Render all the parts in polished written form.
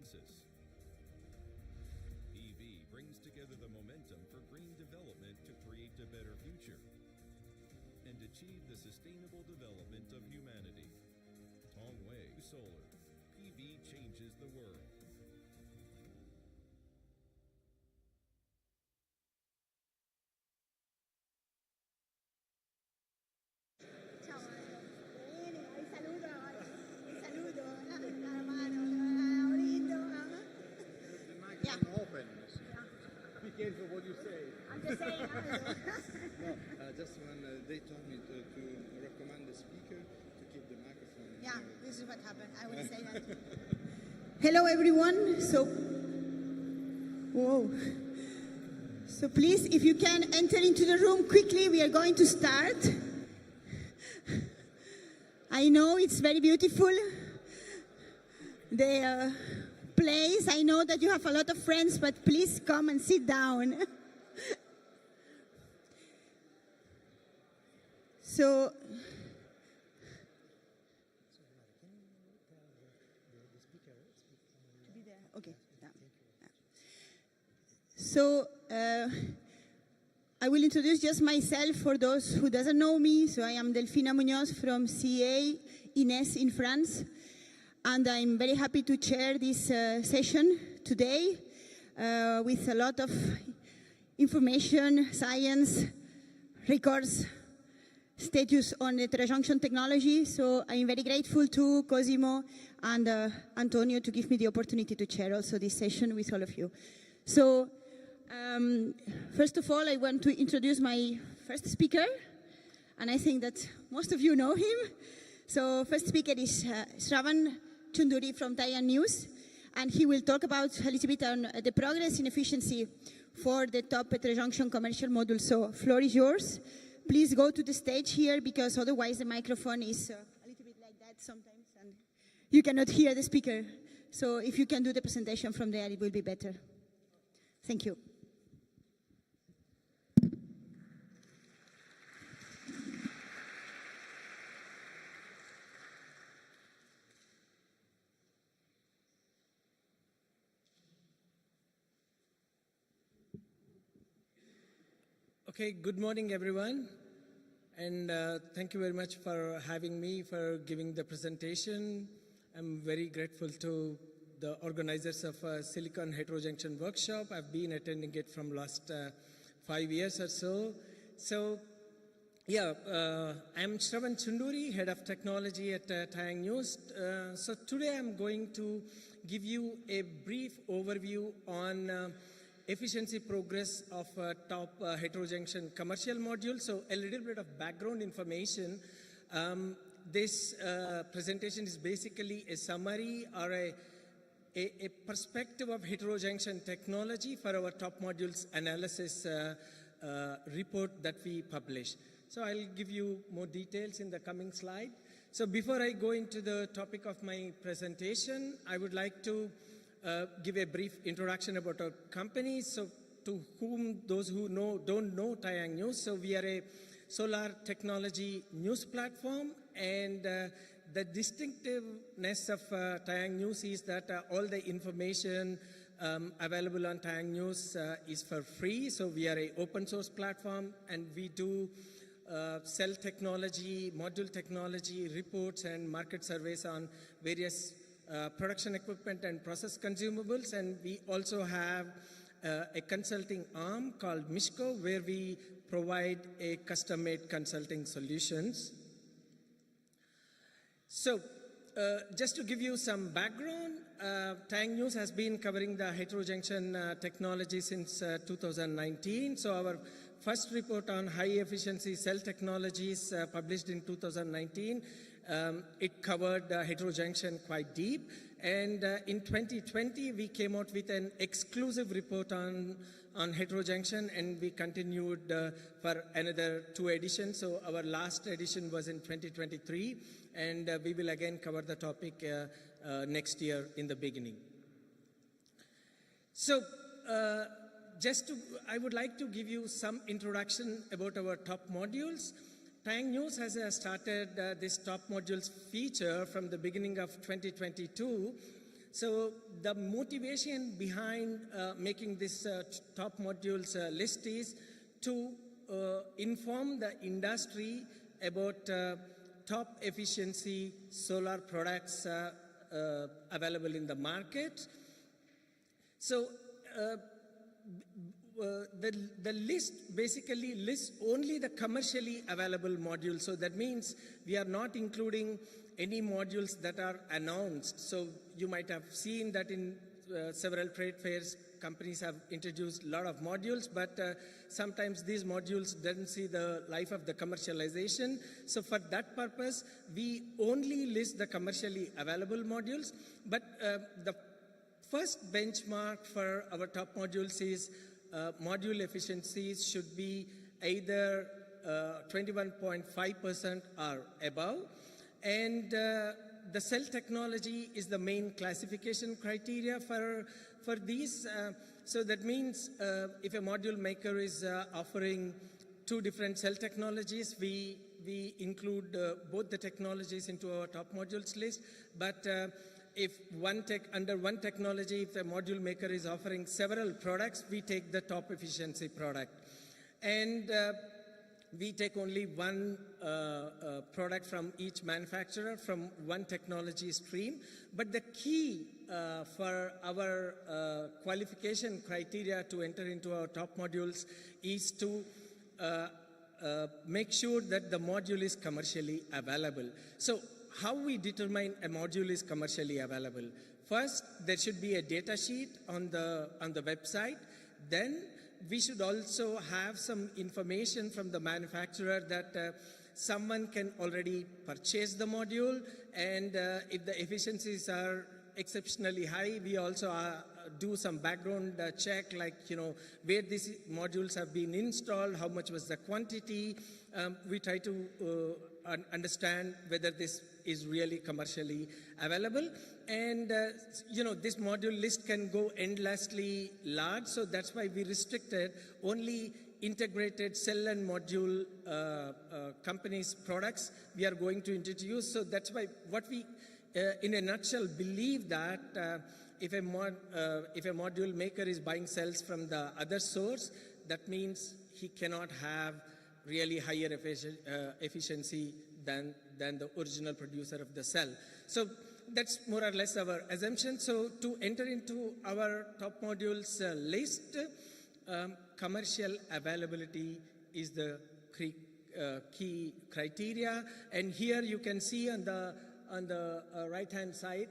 consensus. PV brings together the momentum for green development to create a better future and achieve the sustainable development of humanity. Tongwei Solar. PV changes the world. Ciao, bene, vi saluto, la mano, Aurito. The microphone open. Be careful what you say. I'm just saying. No, just when they told me to recommend the speaker to keep the microphone. Yeah, this is what happened. I will say that. Hello, everyone. So please, if you can enter into the room quickly, we are going to start. I know it's very beautiful, the place. I know that you have a lot of friends, but please come and sit down. So, okay. So, I will introduce just myself for those who doesn't know me. So I am Delfina Muñoz from CA Ines in France. And I'm very happy to chair this session today with a lot of information, science, records, status on heterojunction technology. So I'm very grateful to Cosimo and Antonio to give me the opportunity to chair also this session with all of you. So first of all, I want to introduce my first speaker, and I think that most of you know him. So first speaker is Shravan Chunduri from Taiwan News, and he will talk about a little bit on the progress in efficiency for the top heterojunction commercial module. So floor is yours. Please go to the stage here, because otherwise the microphone is a little bit like that sometimes, and you cannot hear the speaker. So if you can do the presentation from there, it will be better. Thank you. Okay, good morning, everyone. And thank you very much for having me, for giving the presentation. I'm very grateful to the organizers of Silicon Heterojunction Workshop. I've been attending it from last 5 years or so. So, yeah, I'm Shravan Chunduri, Head of Technology at Taiwan News. So today I'm going to give you a brief overview on efficiency progress of top heterojunction commercial module. So a little bit of background information. This presentation is basically a summary or a perspective of heterojunction technology for our top modules analysis report that we publish. So I'll give you more details in the coming slide. So before I go into the topic of my presentation, I would like to give a brief introduction about our company. So to whom those who don't know Taiwan News, so we are a solar technology news platform, and the distinctiveness of Taiwan News is that all the information available on Taiwan News is for free. So we are an open source platform, and we do cell technology, module technology, reports and market surveys on various production equipment and process consumables. And we also have a consulting arm called Mishko, where we provide a custom-made consulting solutions. So just to give you some background, Taiwan News has been covering the heterojunction technology since 2019. So our first report on high-efficiency cell technologies published in 2019. It covered heterojunction quite deep. And in 2020, we came out with an exclusive report on heterojunction, and we continued for another 2 editions. So our last edition was in 2023, and we will again cover the topic next year in the beginning. So I would like to give you some introduction about our top modules. Taiwan News has started this top modules feature from the beginning of 2022. So the motivation behind making this top modules list is to inform the industry about top efficiency solar products available in the market. So the list basically lists only the commercially available modules. So that means we are not including any modules that are announced. So you might have seen that in several trade fairs, companies have introduced a lot of modules, but sometimes these modules don't see the life of the commercialization. So for that purpose, we only list the commercially available modules. But the first benchmark for our top modules is module efficiencies should be either 21.5% or above. And the cell technology is the main classification criteria for these. So that means if a module maker is offering two different cell technologies, we include both the technologies into our top modules list. But if under one technology, if a module maker is offering several products, we take the top efficiency product. And we take only one product from each manufacturer from one technology stream. But the key for our qualification criteria to enter into our top modules is to make sure that the module is commercially available. So how we determine a module is commercially available? First, there should be a data sheet on the website. Then we should also have some information from the manufacturer that someone can already purchase the module, and if the efficiencies are exceptionally high, we also do some background check, like where these modules have been installed, how much was the quantity. We try to understand whether this is really commercially available. And this module list can go endlessly large, so that's why we restricted only integrated cell and module companies' products we are going to introduce. So that's why what we, in a nutshell, believe that if a module maker is buying cells from the other source, that means he cannot have really higher efficiency than the original producer of the cell. So that's more or less our assumption. So to enter into our top modules list, commercial availability is the key criteria. And here you can see on the right-hand side,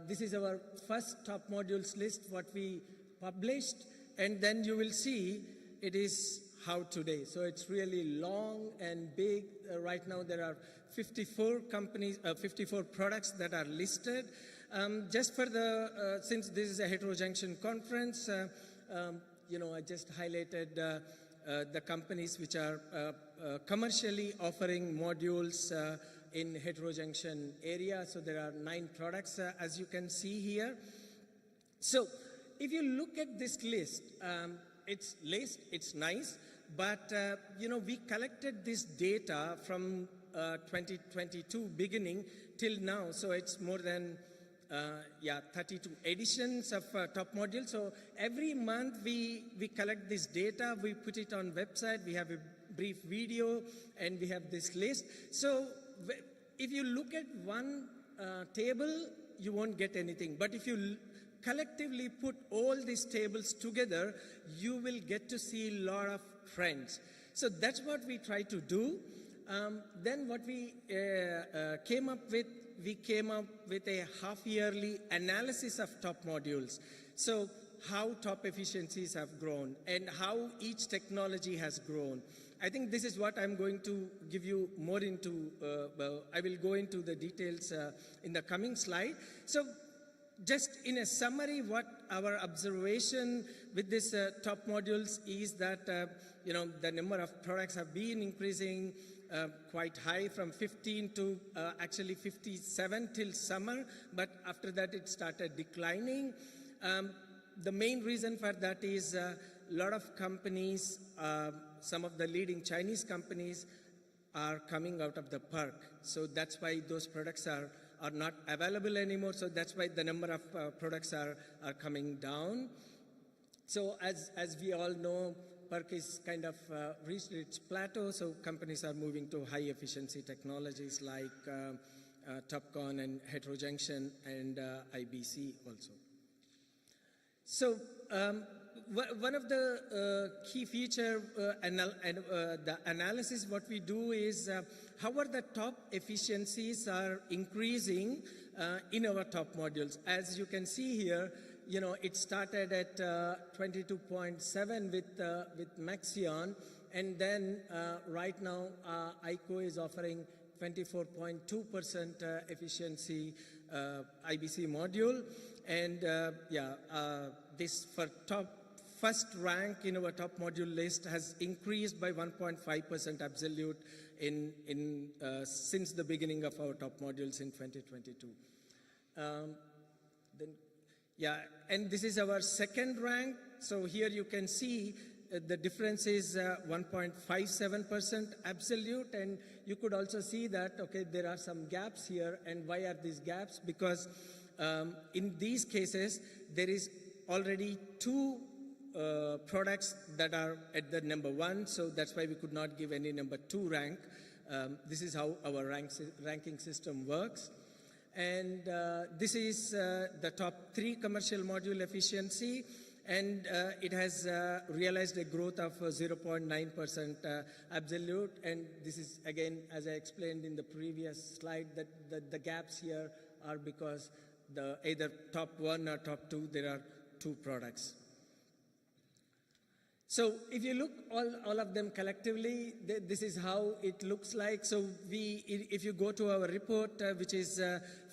this is our first top modules list, what we published. And then you will see it is how today. So it's really long and big. Right now there are 54 companies, 54 products that are listed. Just for the, since this is a heterojunction conference, I just highlighted the companies which are commercially offering modules in heterojunction area. So there are 9 products, as you can see here. So if you look at this list, it's nice, but we collected this data from 2022 beginning till now, so it's more than 32 editions of top module. So every month we collect this data, we put it on website, we have a brief video, and we have this list. So if you look at one table, you won't get anything, but if you collectively put all these tables together, you will get to see a lot of trends. So that's what we try to do. Then what we came up with a half-yearly analysis of top modules. So how top efficiencies have grown and how each technology has grown. I think this is what I'm going to give you more into. I will go into the details in the coming slide. So just in a summary, what our observation with this top modules is that the number of products have been increasing quite high, from 15 to actually 57 till summer, but after that it started declining. The main reason for that is a lot of companies, some of the leading Chinese companies are coming out of the park. So that's why those products are are not available anymore. So that's why the number of products are coming down. So as we all know, PERC is kind of reached its plateau, so companies are moving to high efficiency technologies like TOPCon and heterojunction and IBC also. So one of the key feature the analysis what we do is how are the top efficiencies are increasing in our top modules. As you can see here, you know, it started at 22.7 with Maxion, and then right now ICO is offering 24.2% efficiency IBC module, and this for first rank in our top module list has increased by 1.5% absolute in since the beginning of our top modules in 2022. And this is our second rank. So here you can see the difference is 1.57% absolute, and you could also see that, okay, there are some gaps here. And why are these gaps? Because in these cases, there is already two products that are at the number 1, so that's why we could not give any number 2 rank. This is how our ranking system works. And this is the top 3 commercial module efficiency, and it has realized a growth of 0.9% absolute. And this is, again, as I explained in the previous slide, that the gaps here are because either top 1 or top 2, there are 2 products. So if you look all of them collectively, this is how it looks like. So if you go to our report, which is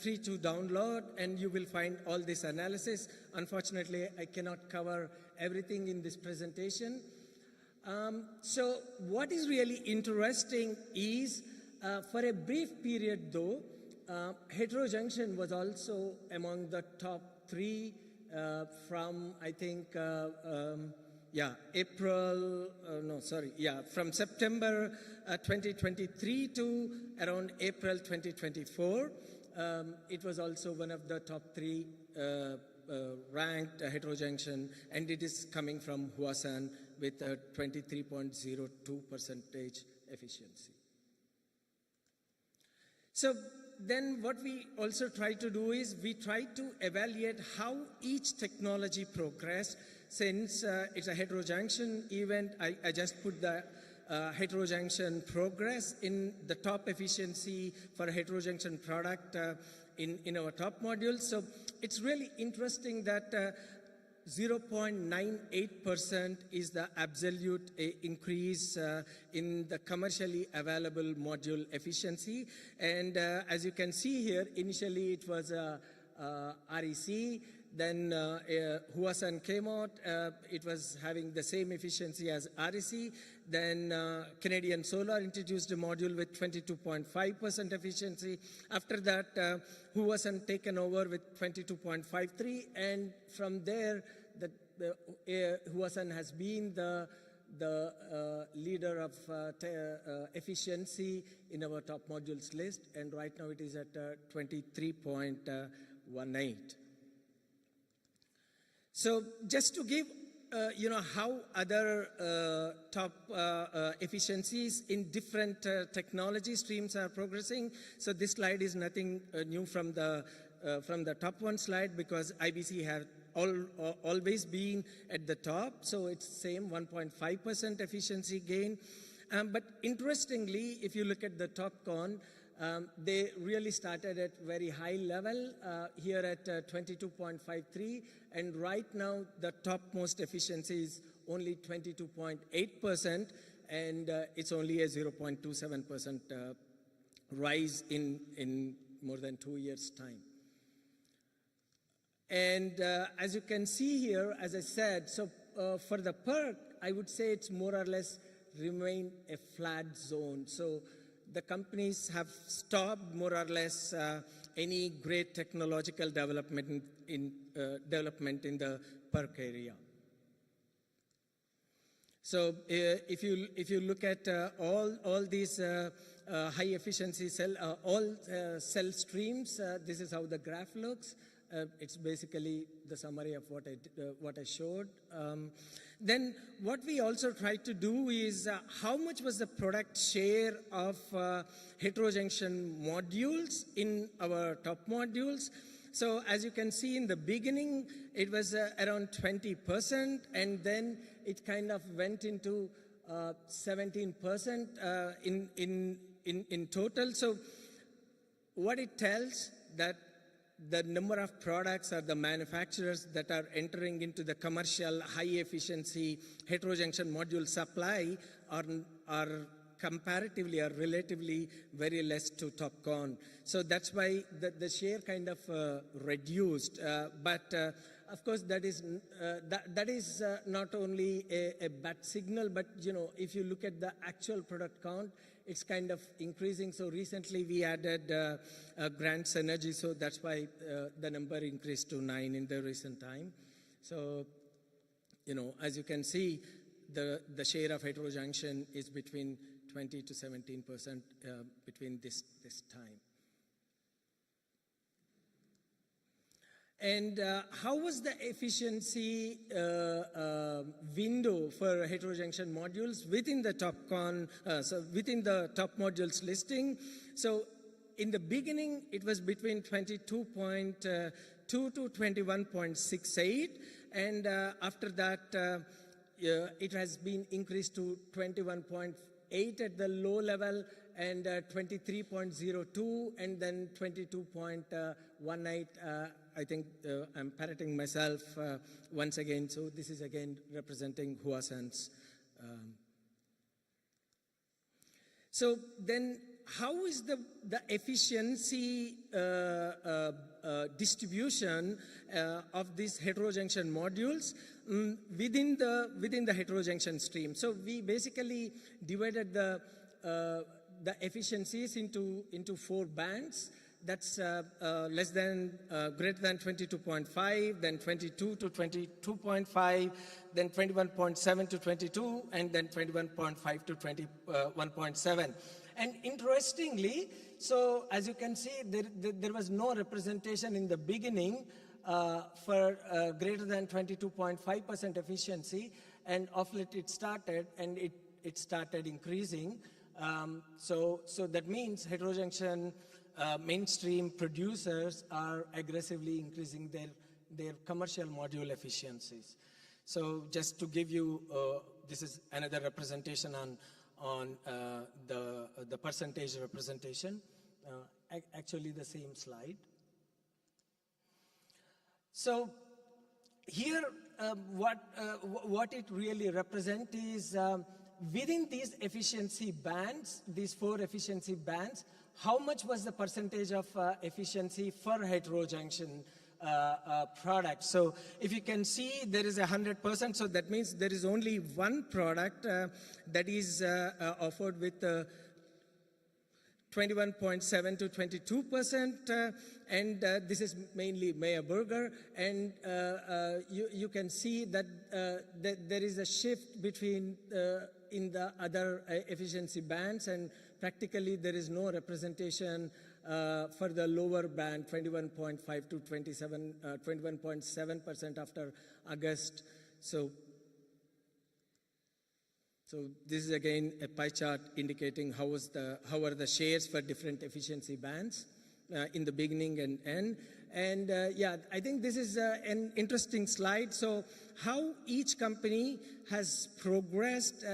free to download, and you will find all this analysis. Unfortunately, I cannot cover everything in this presentation. So what is really interesting is, for a brief period though, heterojunction was also among the top 3 from, I think, from September 2023 to around April 2024. It was also one of the top 3 ranked heterojunction, and it is coming from Huasan with a 23.02% efficiency. So then what we also try to do is we try to evaluate how each technology progressed. Since it's a heterojunction event, I just put the heterojunction progress in the top efficiency for a heterojunction product in our top module. So it's really interesting that 0.98% is the absolute increase in the commercially available module efficiency. And as you can see here, initially it was REC, then Huasan came out, it was having the same efficiency as REC. Then Canadian Solar introduced a module with 22.5% efficiency. After that, Huasan taken over with 22.53, and from there, Huasan has been the leader of efficiency in our top modules list, and right now it is at 23.18. So just to give how other top efficiencies in different technology streams are progressing. So this slide is nothing new from the top 1 slide, because IBC have always been at the top, so it's same 1.5% efficiency gain. But interestingly, if you look at the TOPCon, they really started at very high level here at 22.53, and right now the topmost efficiency is only 22.8%, and it's only a 0.27% rise in more than 2 years' time. And as you can see here, as I said, so for the PERC, I would say it's more or less remain a flat zone. So the companies have stopped more or less any great technological development in the PERC area. So if you look at all these high efficiency cell cell streams, this is how the graph looks. It's basically the summary of what I showed. Then what we also tried to do is how much was the product share of heterojunction modules in our top modules. So as you can see in the beginning, it was around 20%, and then it kind of went into 17% in total. So what it tells that the number of products or the manufacturers that are entering into the commercial high-efficiency heterojunction module supply are comparatively or relatively very less to TOPCon. So that's why the share kind of reduced. But of course, that is not only a bad signal, but if you look at the actual product count, it's kind of increasing. So recently we added Grand Synergy, so that's why the number increased to 9 in the recent time. So, as you can see, the share of heterojunction is between 20 to 17% between this time. And how was the efficiency window for heterojunction modules within the TOPCon, so within the top modules listing? So in the beginning, it was between 22.2 to 21.68, and after that, it has been increased to 21.8 at the low level, and 23.02, and then 22.18. I think I'm parroting myself once again, so this is again representing Huason's. So then how is the efficiency distribution of these heterojunction modules within the heterojunction stream? So we basically divided the efficiencies into 4 bands. That's greater than 22.5, then 22 to 22.5, then 21.7 to 22, and then 21.5 to 21.7. And interestingly, so as you can see, there was no representation in the beginning for greater than 22.5% efficiency, and of late it started, and it started increasing. So that means heterojunction mainstream producers are aggressively increasing their commercial module efficiencies. So just to give you, this is another representation on the percentage representation, actually the same slide. So here, what it really represents is within these efficiency bands, these 4 efficiency bands, how much was the percentage of efficiency for heterojunction products? So if you can see, there is 100%, so that means there is only one product that is offered with 21.7 to 22%, and this is mainly Meyer Burger, and you can see that there is a shift between in the other efficiency bands, and practically there is no representation for the lower band, 21.5 to 21.7% after August. So this is again a pie chart indicating how are the shares for different efficiency bands in the beginning and end. And yeah, I think this is an interesting slide. So how each company has progressed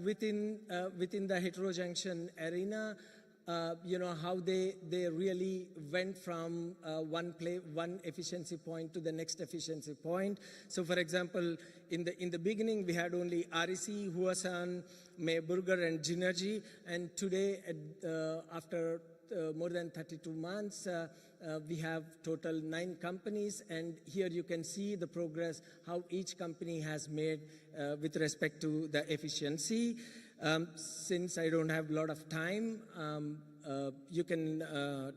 within the heterojunction arena, how they really went from one efficiency point to the next efficiency point. So for example, in the beginning we had only REC, Huason, Meyer Burger, and Ginergy, and today after more than 32 months, we have total 9 companies, and here you can see the progress, how each company has made with respect to the efficiency. Since I don't have a lot of time, you can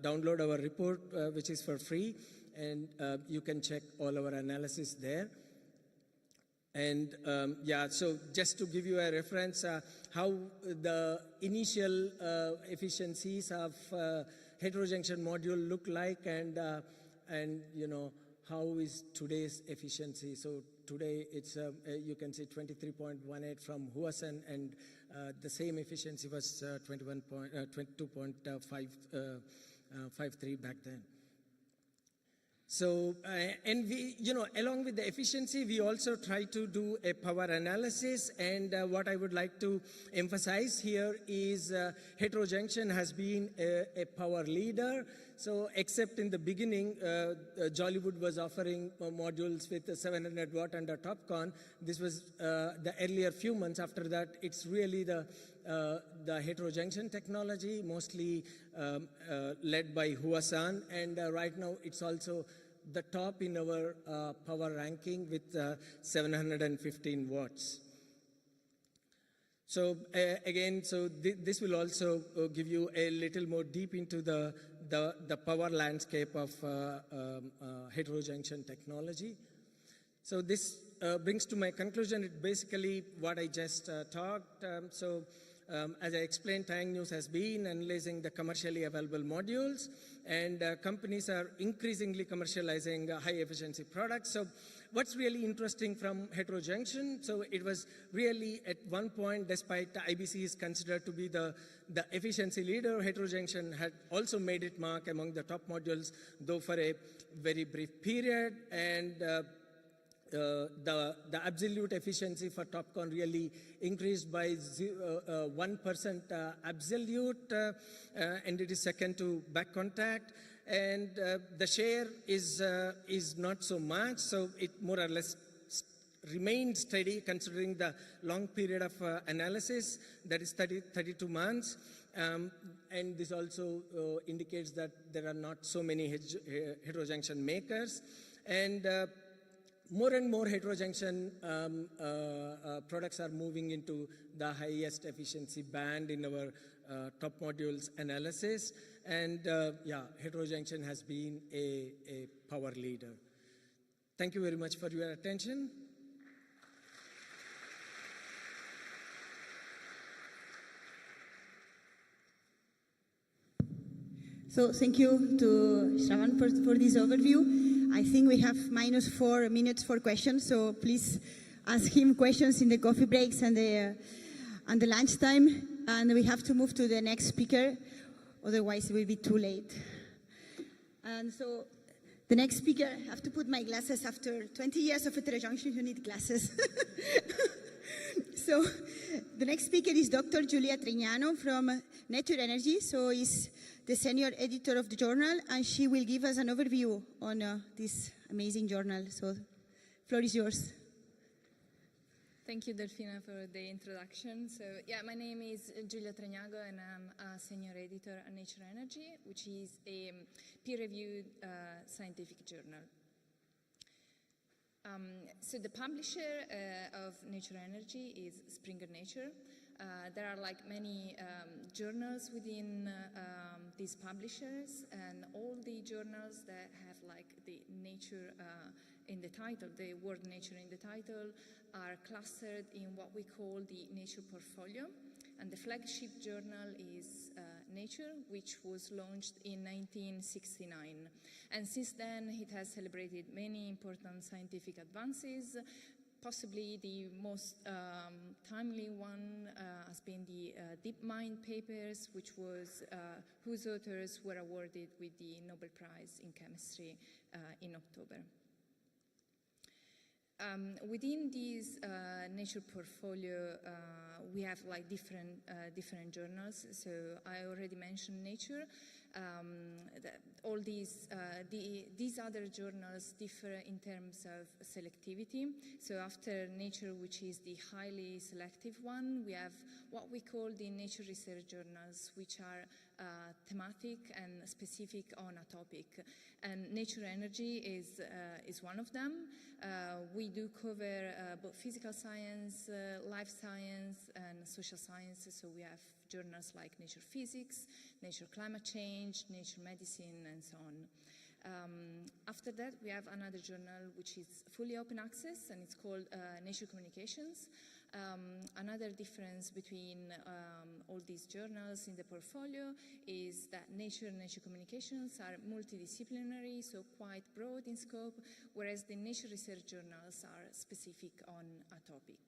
download our report, which is for free, and you can check all our analysis there. And yeah, so just to give you a reference, how the initial efficiencies of heterojunction module look like, and you know, how is today's efficiency. So today it's, you can see 23.18 from Huasan, and the same efficiency was 22.53 back then. So, and we, you know, along with the efficiency, we also try to do a power analysis. And what I would like to emphasize here is heterojunction has been a power leader. So, except in the beginning, Jollywood was offering modules with 700 watt under TOPCon. This was the earlier few months. After that, it's really the heterojunction technology, mostly led by Huasan, and right now it's also the top in our power ranking with 715 watts. So again, so this will also give you a little more deep into the power landscape of heterojunction technology. So this brings to my conclusion, it basically what I just talked. As I explained, Tang News has been analyzing the commercially available modules, and companies are increasingly commercializing high efficiency products. So what's really interesting from heterojunction, so it was really at one point, despite IBC is considered to be the efficiency leader, heterojunction had also made its mark among the top modules, though for a very brief period. And the absolute efficiency for TOPCon really increased by 1% absolute, and it is second to back contact. And the share is not so much, so it more or less remained steady considering the long period of analysis, that is 32 months. And this also indicates that there are not so many heterojunction makers. And more and more heterojunction products are moving into the highest efficiency band in our top modules analysis. And yeah, heterojunction has been a power leader. Thank you very much for your attention. So thank you to Shravan for this overview. I think we have -4 minutes for questions, so please ask him questions in the coffee breaks and the lunchtime. And we have to move to the next speaker, otherwise it will be too late. And so the next speaker, I have to put my glasses. After 20 years of heterojunction, you need glasses. So the next speaker is Dr. Giulia Tregnano from Nature Energy. So he's the senior editor of the journal, and she will give us an overview on this amazing journal. So floor is yours. Thank you, Delfina, for the introduction. So, yeah, my name is Giulia Tregnano, and I'm a senior editor at Nature Energy, which is a peer-reviewed scientific journal. So the publisher of Nature Energy is Springer Nature. There are like many journals within these publishers, and all the journals that have like the nature in the title, the word nature in the title, are clustered in what we call the Nature portfolio. And the flagship journal is Nature, which was launched in 1969. And since then, it has celebrated many important scientific advances. Possibly the most timely one has been the DeepMind papers, whose authors were awarded with the Nobel Prize in Chemistry in October. Within this Nature portfolio, we have like different journals. So I already mentioned Nature. All these other journals differ in terms of selectivity. So after Nature, which is the highly selective one, we have what we call the Nature research journals, which are thematic and specific on a topic. And Nature Energy is one of them. We do cover both physical science, life science, and social sciences. So we have journals like Nature Physics, Nature Climate Change, Nature Medicine, and so on. After that, we have another journal which is fully open access, and it's called Nature Communications. Another difference between all these journals in the portfolio is that Nature and Nature Communications are multidisciplinary, so quite broad in scope, whereas the Nature Research journals are specific on a topic.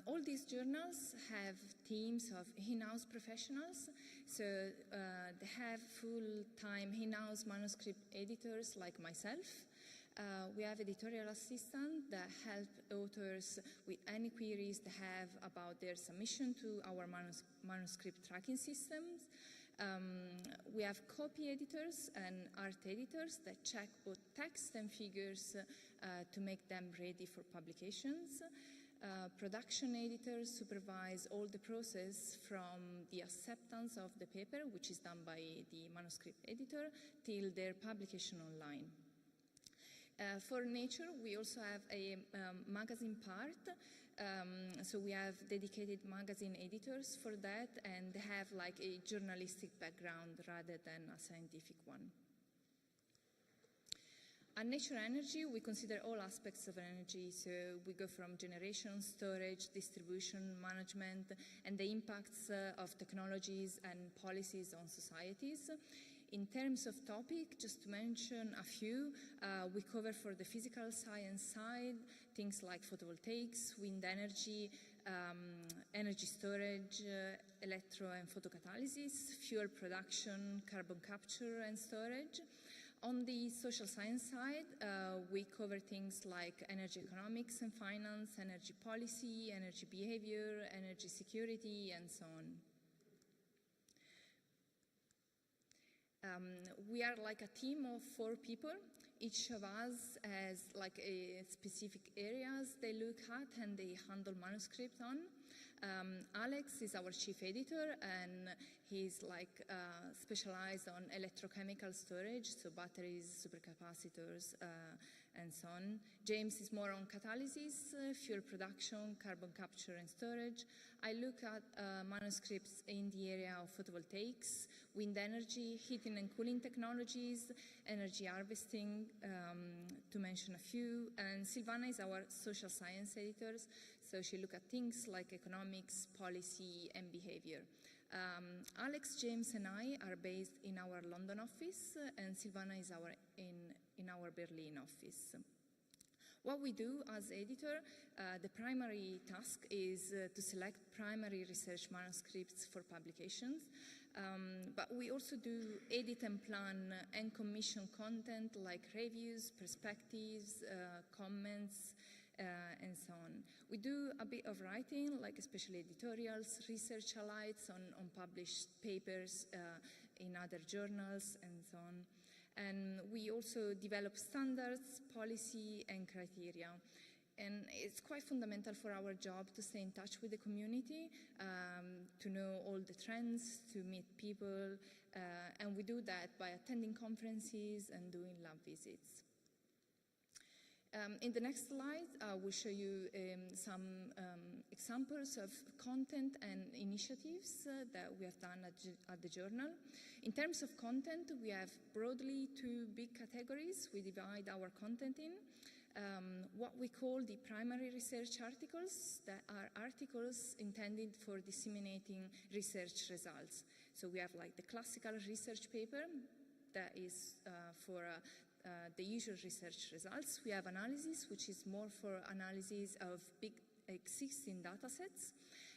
All these journals have teams of in-house professionals, so they have full-time in-house manuscript editors like myself. We have editorial assistants that help authors with any queries they have about their submission to our manuscript tracking systems. We have copy editors and art editors that check both text and figures to make them ready for publications. Production editors supervise all the process from the acceptance of the paper, which is done by the manuscript editor, till their publication online. For Nature, we also have a magazine part. So we have dedicated magazine editors for that, and they have like a journalistic background rather than a scientific one. At Nature Energy, we consider all aspects of energy, so we go from generation, storage, distribution, management, and the impacts of technologies and policies on societies. In terms of topic, just to mention a few, we cover for the physical science side, things like photovoltaics, wind energy, energy storage, electro and photocatalysis, fuel production, carbon capture and storage. On the social science side, we cover things like energy economics and finance, energy policy, energy behavior, energy security, and so on. We are like a team of 4 people. Each of us has like a specific areas they look at and they handle manuscript on. Alex is our chief editor, and he's like specialized on electrochemical storage, so batteries, supercapacitors, and so on. James is more on catalysis, fuel production, carbon capture and storage. I look at manuscripts in the area of photovoltaics, wind energy, heating and cooling technologies, energy harvesting, to mention a few. And Silvana is our social science editor, so she looks at things like economics, policy, and behavior. Alex, James, and I are based in our London office, and Silvana is in our Berlin office. What we do as editor, the primary task is to select primary research manuscripts for publications, but we also do edit and plan and commission content like reviews, perspectives, comments, and so on. We do a bit of writing, like especially editorials, research highlights on published papers in other journals, and so on. And we also develop standards, policy, and criteria. And it's quite fundamental for our job to stay in touch with the community, to know all the trends, to meet people, and we do that by attending conferences and doing lab visits. In the next slide, I will show you some examples of content and initiatives that we have done at the journal. In terms of content, we have broadly 2 big categories we divide our content in. What we call the primary research articles, that are articles intended for disseminating research results. So we have like the classical research paper that is for the usual research results. We have analysis, which is more for analysis of big existing data sets.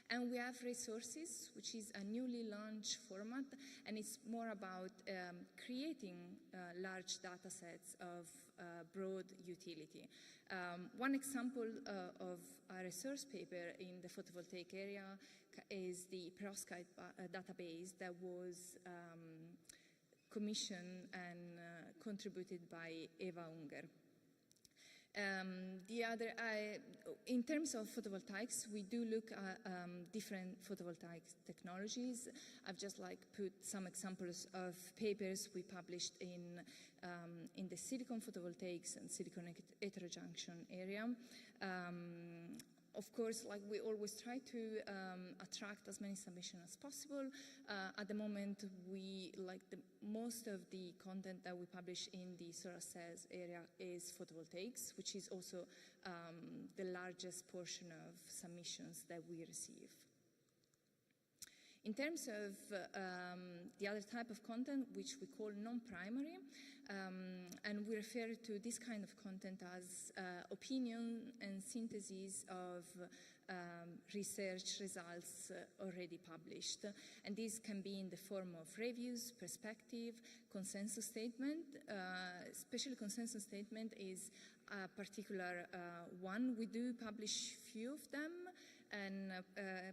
And we have resources, which is a newly launched format, and it's more about creating large data sets of broad utility. One example of a resource paper in the photovoltaic area is the perovskite database that was commissioned and contributed by Eva Unger. In terms of photovoltaics, we do look at different photovoltaic technologies. I've just like put some examples of papers we published in the silicon photovoltaics and silicon heterojunction area. Of course, like we always try to attract as many submissions as possible. At the moment, most of the content that we publish in the solar cells area is photovoltaics, which is also the largest portion of submissions that we receive. In terms of the other type of content, which we call non-primary, and we refer to this kind of content as opinion and synthesis of research results already published. And these can be in the form of reviews, perspective, consensus statement. Especially consensus statement is a particular one. We do publish few of them. And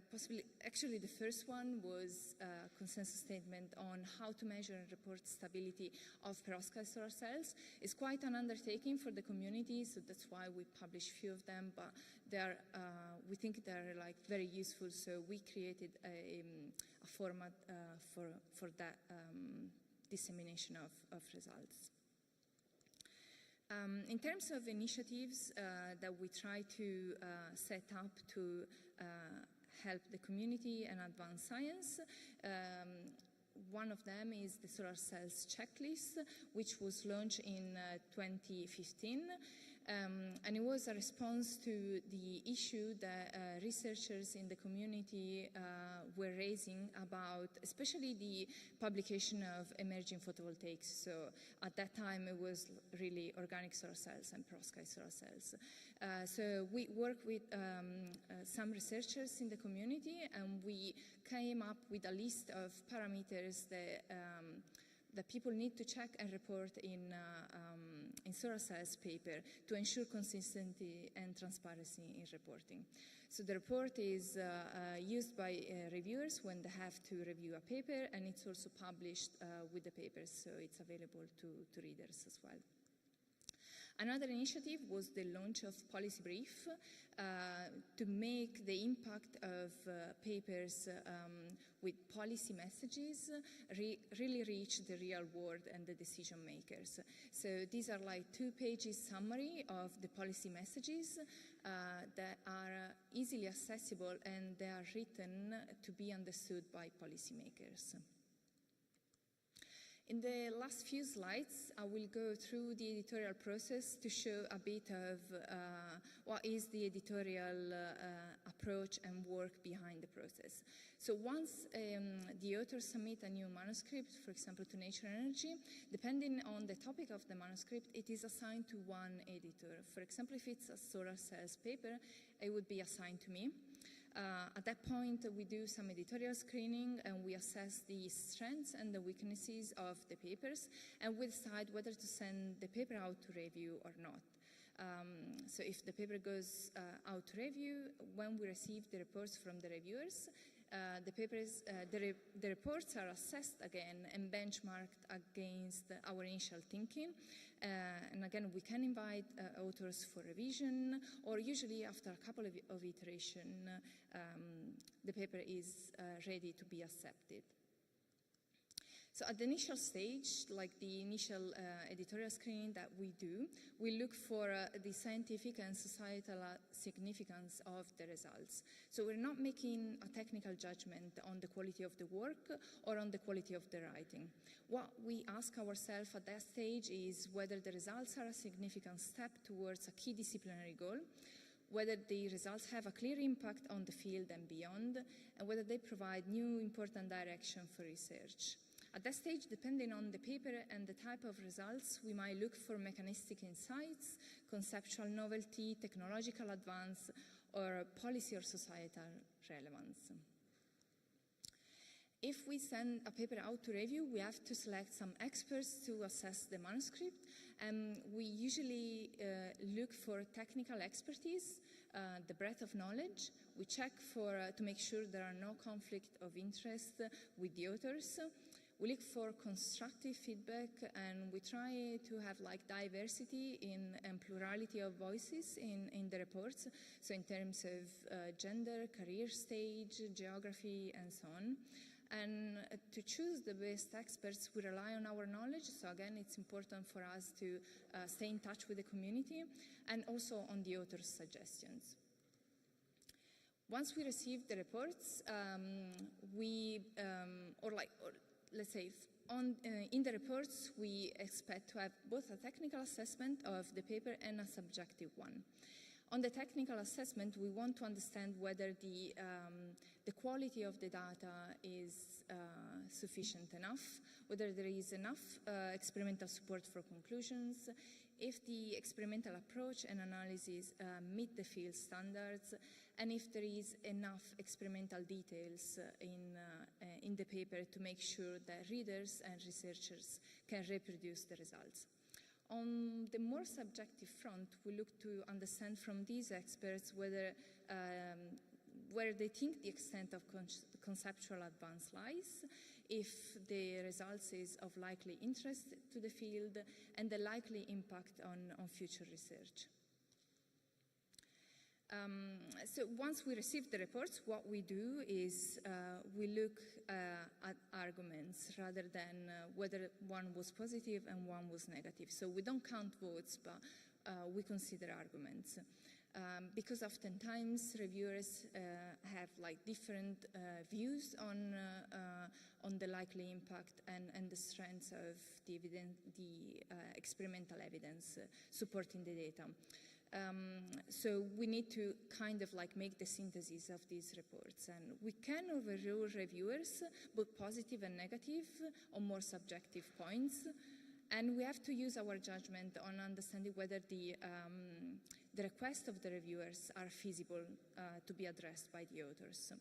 possibly, actually, the first one was a consensus statement on how to measure and report stability of perovskite solar cells. It's quite an undertaking for the community, so that's why we publish few of them. But we think they're like very useful, so we created a format for that dissemination of results. In terms of initiatives that we try to set up to help the community and advance science, one of them is the Solar Cells Checklist, which was launched in 2015. And it was a response to the issue that researchers in the community were raising about, especially the publication of emerging photovoltaics. So at that time, it was really organic solar cells and perovskite solar cells. So we worked with some researchers in the community, and we came up with a list of parameters that people need to check and report in solar cells paper to ensure consistency and transparency in reporting. So the report is used by reviewers when they have to review a paper, and it's also published with the papers, so it's available to readers as well. Another initiative was the launch of Policy Brief to make the impact of papers with policy messages really reach the real world and the decision makers. So these are like 2 pages summary of the policy messages that are easily accessible, and they are written to be understood by policymakers. In the last few slides, I will go through the editorial process to show a bit of what is the editorial approach and work behind the process. So once the authors submit a new manuscript, for example, to Nature Energy, depending on the topic of the manuscript, it is assigned to one editor. For example, if it's a solar cells paper, it would be assigned to me. At that point, we do some editorial screening, and we assess the strengths and the weaknesses of the papers, and we decide whether to send the paper out to review or not. So if the paper goes out to review, when we receive the reports from the reviewers, the reports are assessed again and benchmarked against our initial thinking. And again, we can invite authors for revision, or usually after a couple of iterations, the paper is ready to be accepted. So at the initial stage, like the initial editorial screening that we do, we look for the scientific and societal significance of the results. So we're not making a technical judgment on the quality of the work or on the quality of the writing. What we ask ourselves at that stage is whether the results are a significant step towards a key disciplinary goal, whether the results have a clear impact on the field and beyond, and whether they provide new important direction for research. At that stage, depending on the paper and the type of results, we might look for mechanistic insights, conceptual novelty, technological advance, or policy or societal relevance. If we send a paper out to review, we have to select some experts to assess the manuscript, and we usually look for technical expertise, the breadth of knowledge. We check to make sure there are no conflict of interest with the authors. We look for constructive feedback, and we try to have like diversity and plurality of voices in the reports, so in terms of gender, career stage, geography, and so on. And to choose the best experts, we rely on our knowledge. So again, it's important for us to stay in touch with the community, and also on the author's suggestions. Once we receive the reports, let's say, in the reports, we expect to have both a technical assessment of the paper and a subjective one. On the technical assessment, we want to understand whether the quality of the data is sufficient enough, whether there is enough experimental support for conclusions, if the experimental approach and analysis meet the field standards, and if there is enough experimental details in the paper to make sure that readers and researchers can reproduce the results. On the more subjective front, we look to understand from these experts whether where they think the extent of conceptual advance lies, if the results is of likely interest to the field, and the likely impact on future research. So once we receive the reports, what we do is we look at arguments rather than whether one was positive and one was negative. So we don't count votes, but we consider arguments. Because oftentimes reviewers have like different views on the likely impact and the strengths of the experimental evidence supporting the data. So we need to kind of like make the synthesis of these reports, and we can overrule reviewers, both positive and negative, on more subjective points, and we have to use our judgment on understanding whether the requests of the reviewers are feasible to be addressed by the authors.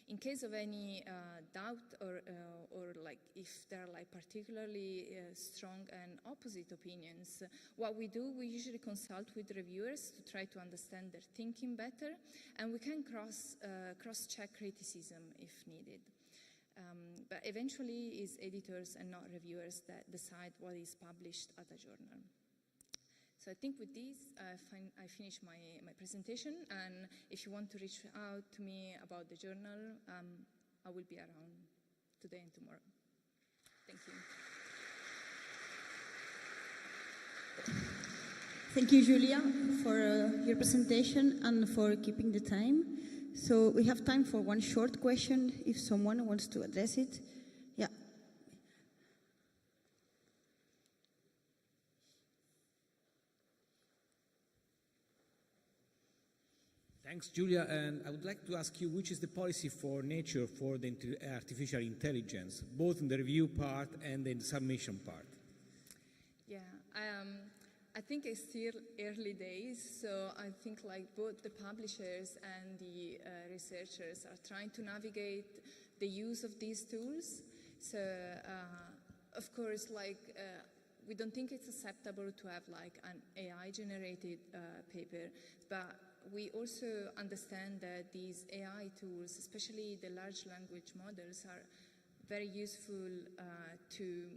In case of any doubt or like if there are like particularly strong and opposite opinions, what we do, we usually consult with reviewers to try to understand their thinking better, and we can cross-check criticism if needed. But eventually it's editors and not reviewers that decide what is published at a journal. So I think with this, I finish my presentation, and if you want to reach out to me about the journal, I will be around today and tomorrow. Thank you. Thank you, Julia, for your presentation and for keeping the time. So we have time for one short question, if someone wants to address it. Yeah. Thanks, Julia. And I would like to ask you, which is the policy for Nature for the artificial intelligence, both in the review part and in the submission part? Yeah, I think it's still early days, so I think like both the publishers and the researchers are trying to navigate the use of these tools. So, of course, like we don't think it's acceptable to have like an AI-generated paper, but we also understand that these AI tools, especially the large language models, are very useful to,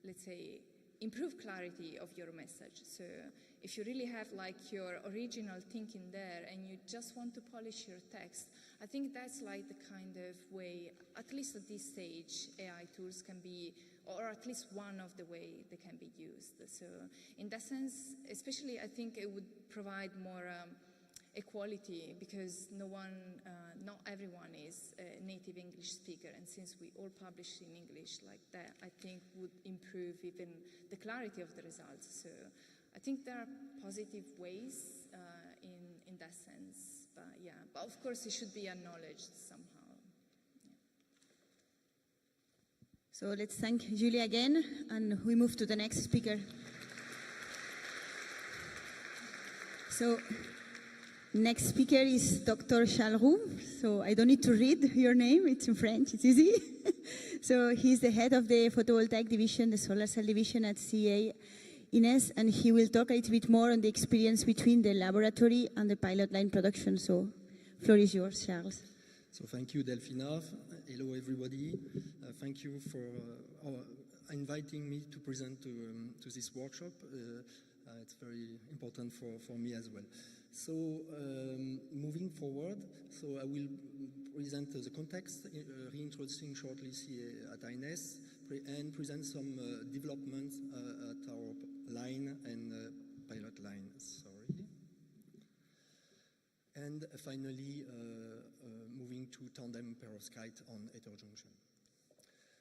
let's say, improve clarity of your message. So if you really have like your original thinking there and you just want to polish your text, I think that's like the kind of way, at least at this stage, AI tools can be, or at least one of the way they can be used. So in that sense, especially I think it would provide more equality, because not everyone is a native English speaker, and since we all publish in English, like that, I think would improve even the clarity of the results. So I think there are positive ways in that sense, but yeah, but of course it should be acknowledged somehow. Yeah. So let's thank Julia again, and we move to the next speaker. So, next speaker is Dr. Charles Roux. So I don't need to read your name, it's in French, it's easy. So he's the head of the photovoltaic division, the solar cell division at CEA Ines, and he will talk a little bit more on the experience between the laboratory and the pilot line production. So floor is yours, Charles. So thank you, Delphina. Hello, everybody. Thank you for inviting me to present to this workshop. It's very important for me as well. So moving forward, so I will present the context, reintroducing shortly CEA at INES, and present some developments at our line and pilot line, sorry. And finally, to tandem perovskite on heterojunction.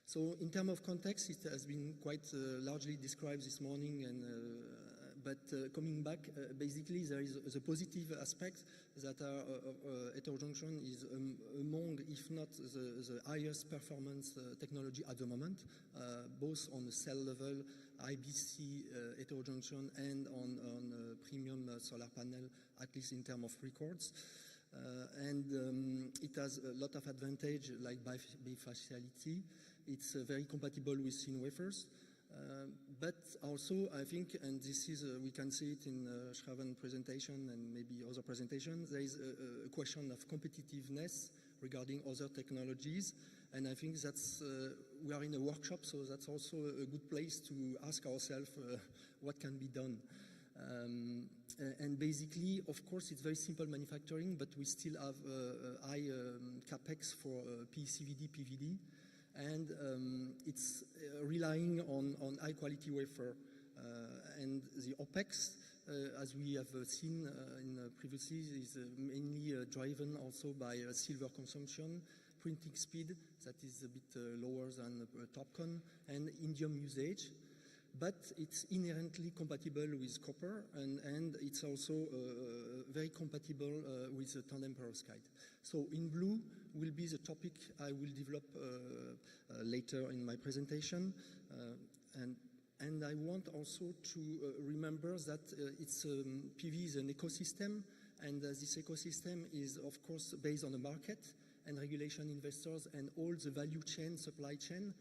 So in terms of context, it has been quite largely described this morning, and, but coming back, basically there is the positive aspect that heterojunction is among, if not the highest performance technology at the moment, both on the cell level, IBC heterojunction, and on premium solar panel, at least in terms of records. And it has a lot of advantage, like bifaciality. It's very compatible with thin wafers. But also, I think, and this is, we can see it in Shravan's presentation and maybe other presentations, there is a question of competitiveness regarding other technologies. And I think that's, we are in a workshop, so that's also a good place to ask ourselves what can be done. And basically, of course, it's very simple manufacturing, but we still have high capex for PECVD, PVD, and it's relying on high quality wafer. And the OPEX, as we have seen previously, is mainly driven also by silver consumption, printing speed that is a bit lower than TOPCon, and indium usage. But it's inherently compatible with copper, and it's also very compatible with the tandem perovskite. So in blue will be the topic I will develop later in my presentation. And I want also to remember that it's PV is an ecosystem, and this ecosystem is of course based on the market and regulation investors and all the value chain, supply chain.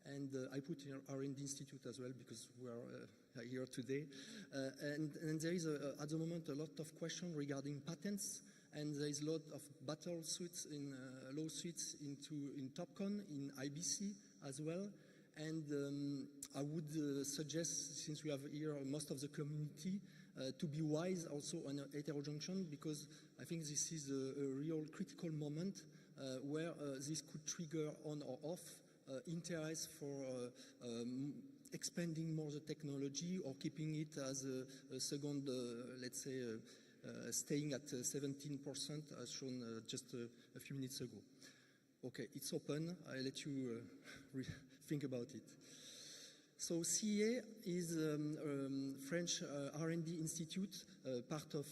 And I put here R&D Institute as well because we are here today. And there is at the moment a lot of questions regarding patents, and there is a lot of battle suits in lawsuits in TOPCon, in IBC as well. And I would suggest, since we have here most of the community, to be wise also on heterojunction, because I think this is a real critical moment where this could trigger on or off interest for expanding more the technology or keeping it as a second, let's say, staying at 17% as shown just a few minutes ago. Okay, it's open. I'll let you think about it. So CEA is French R&D Institute, part of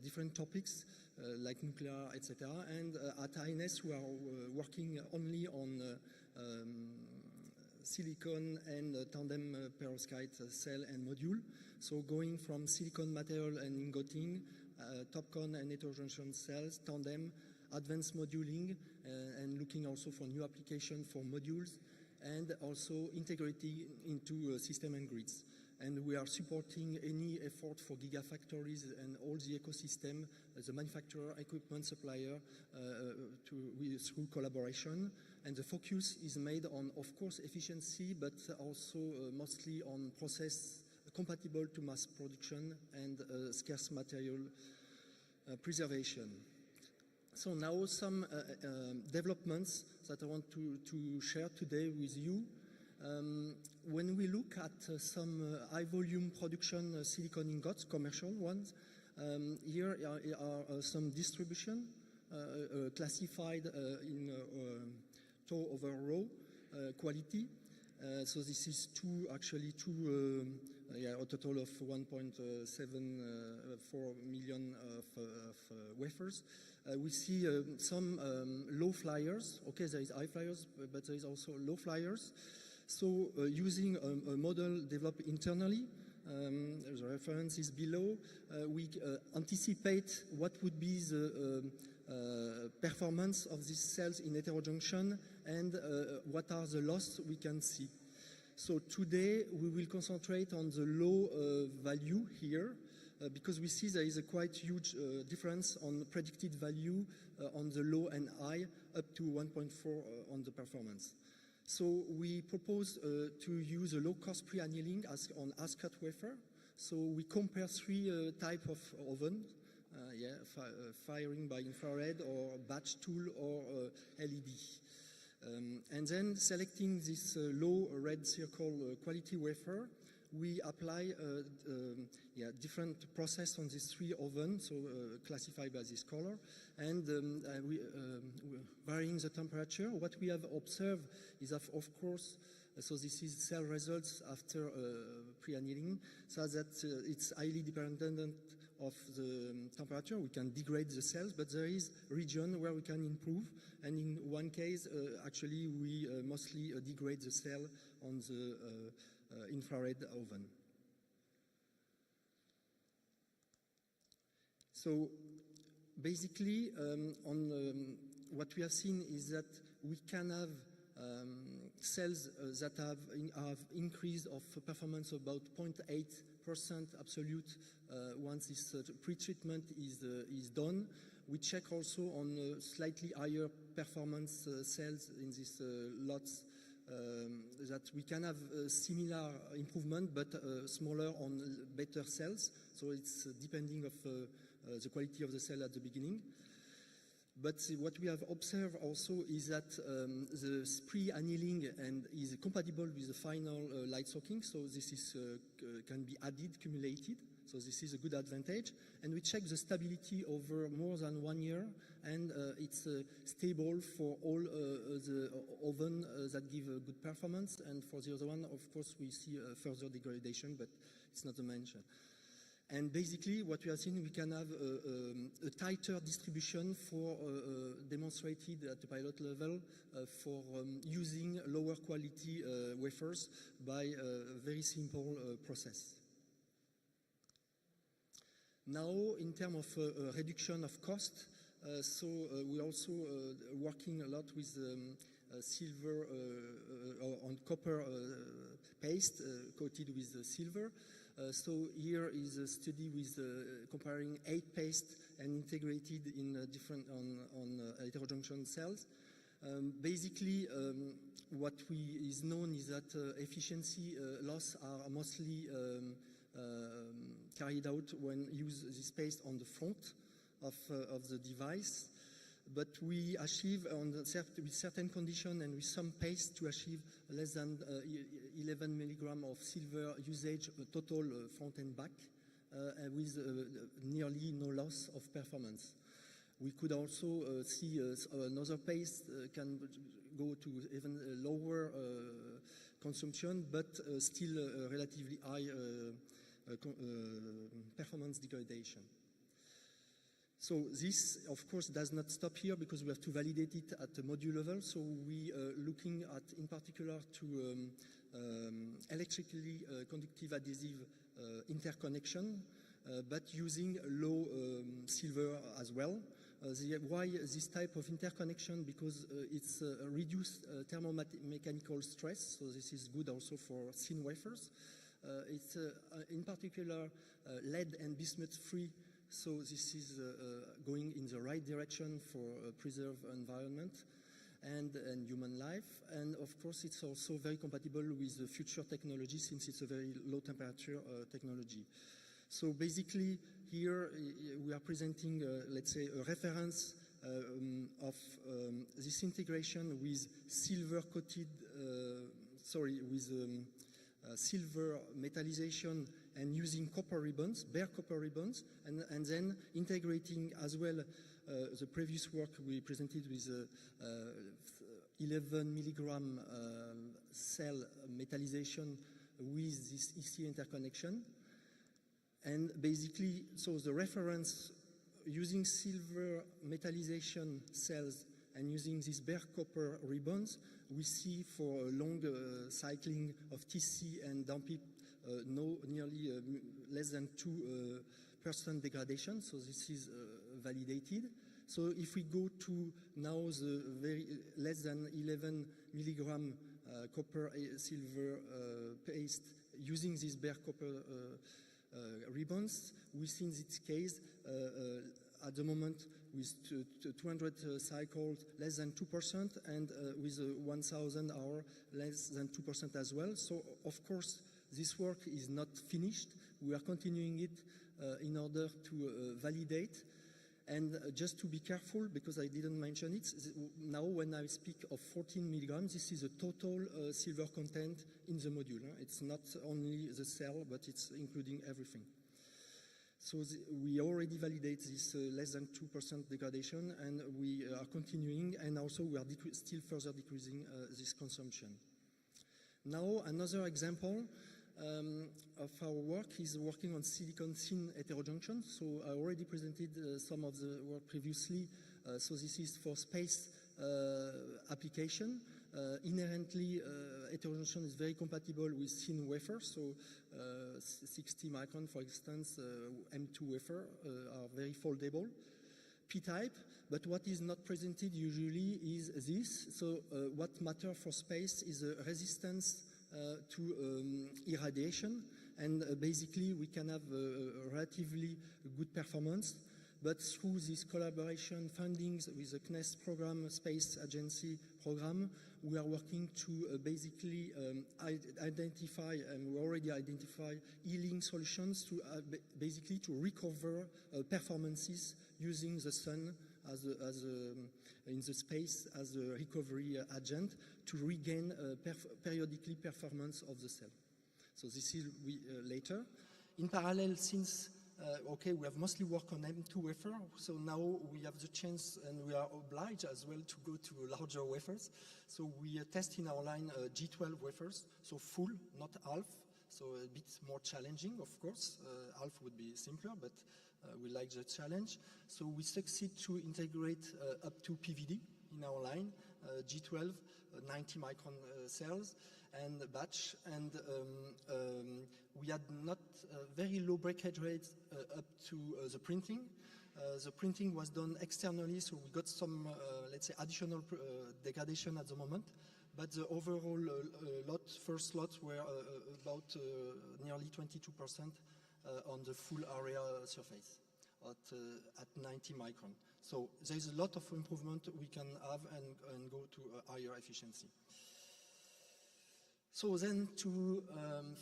different topics like nuclear, etc. And at INS we are working only on silicon and tandem perovskite cell and module. So going from silicon material and ingoting, TOPCon and heterojunction cells, tandem, advanced moduling, and looking also for new application for modules, and also integrating into system and grids. And we are supporting any effort for gigafactories and all the ecosystem, the manufacturer, equipment supplier, through collaboration. And the focus is made on, of course, efficiency, but also mostly on process compatible to mass production and scarce material preservation. So now some developments that I want to share today with you. When we look at some high volume production silicon ingots, commercial ones, here are some distribution classified in toe over row quality. So this is a total of 1.74 million of wafers. We see some low flyers. Okay, there is high flyers, but there is also low flyers. So using a model developed internally, the reference is below, we anticipate what would be the performance of these cells in heterojunction and what are the loss we can see. So today we will concentrate on the low value here because we see there is a quite huge difference on predicted value on the low and high up to 1.4 on the performance. So we propose to use a low-cost pre-annealing on as-cut wafer. So we compare three types of oven, firing by infrared or batch tool or LED. And then selecting this low red circle quality wafer, we apply different process on these 3 ovens, so classified by this color, and varying the temperature. What we have observed is that, of course, so this is cell results after pre-annealing, so that it's highly dependent of the temperature. We can degrade the cells, but there is region where we can improve. And in one case, actually, we mostly degrade the cell on the infrared oven. So basically, what we have seen is that we can have cells that have increase of performance about 0.8% absolute once this pre-treatment is done. We check also on slightly higher performance cells in these lots that we can have similar improvement but smaller on better cells. So it's depending of the quality of the cell at the beginning. But what we have observed also is that the pre-annealing and is compatible with the final light soaking. So this is can be added, cumulated. So this is a good advantage. And we check the stability over more than 1 year, and it's stable for all the oven that give a good performance. And for the other one, of course, we see further degradation, but it's not a mention. And basically, what we have seen, we can have a tighter distribution for demonstrated at the pilot level for using lower quality wafers by a very simple process. Now, in terms of reduction of cost, so we're also working a lot with silver on copper paste coated with silver. So here is a study with comparing 8 pastes and integrated in different on heterojunction cells. Basically, what is known is that efficiency loss are mostly carried out when use this paste on the front of the device. But we achieve with certain conditions and with some paste to achieve less than 11 milligram of silver usage total front and back with nearly no loss of performance. We could also see another paste can go to even lower consumption, but still relatively high performance degradation. So this, of course, does not stop here because we have to validate it at the module level. So we are looking at, in particular, to electrically conductive adhesive interconnection, but using low silver as well. Why this type of interconnection? Because it's reduced thermomechanical stress, so this is good also for thin wafers. It's in particular lead and bismuth free. So this is going in the right direction for preserve environment and human life. And of course, it's also very compatible with the future technology since it's a very low temperature technology. So basically, here we are presenting, let's say, a reference of this integration with silver-coated, silver metallization and using copper ribbons, bare copper ribbons, and then integrating as well the previous work we presented with 11 milligram cell metallization with this EC interconnection. And basically, so the reference using silver metallization cells and using these bare copper ribbons, we see for long cycling of TC and damping nearly less than 2% degradation. So this is validated. So if we go to now the very less than 11 milligram copper silver paste using these bare copper ribbons, we see in this case at the moment with 200 cycles less than 2% and with 1,000 hours less than 2% as well. So of course this work is not finished. We are continuing it in order to validate. And just to be careful, because I didn't mention it, now when I speak of 14 milligrams, this is a total silver content in the module. It's not only the cell, but it's including everything. So we already validate this less than 2% degradation, and we are continuing, and also we are still further decreasing this consumption. Now, another example of our work is working on silicon thin heterojunction. So I already presented some of the work previously. So this is for space application. Inherently, heterojunction is very compatible with thin wafers. So 60 micron, for instance, M2 wafer are very foldable. P-type, but what is not presented usually is this. So what matters for space is a resistance to irradiation, and basically we can have a relatively good performance, but through this collaboration fundings with the CNES program, Space Agency program, we are working to basically identify, and we already identify healing solutions to basically to recover performances using the sun as in the space as a recovery agent to regain periodically performance of the cell. So this is later. In parallel, since we have mostly worked on M2 wafer, so now we have the chance and we are obliged as well to go to larger wafers. So we test in our line G12 wafers, so full, not half, so a bit more challenging, of course. Half would be simpler, but we like the challenge. So we succeed to integrate up to PVD in our line, G12, 90 micron cells and batch, and we had not very low breakage rates up to the printing. The printing was done externally, so we got some, let's say, additional degradation at the moment, but the overall first lots were about nearly 22% on the full area surface at 90 micron. So there is a lot of improvement we can have and go to a higher efficiency. So then to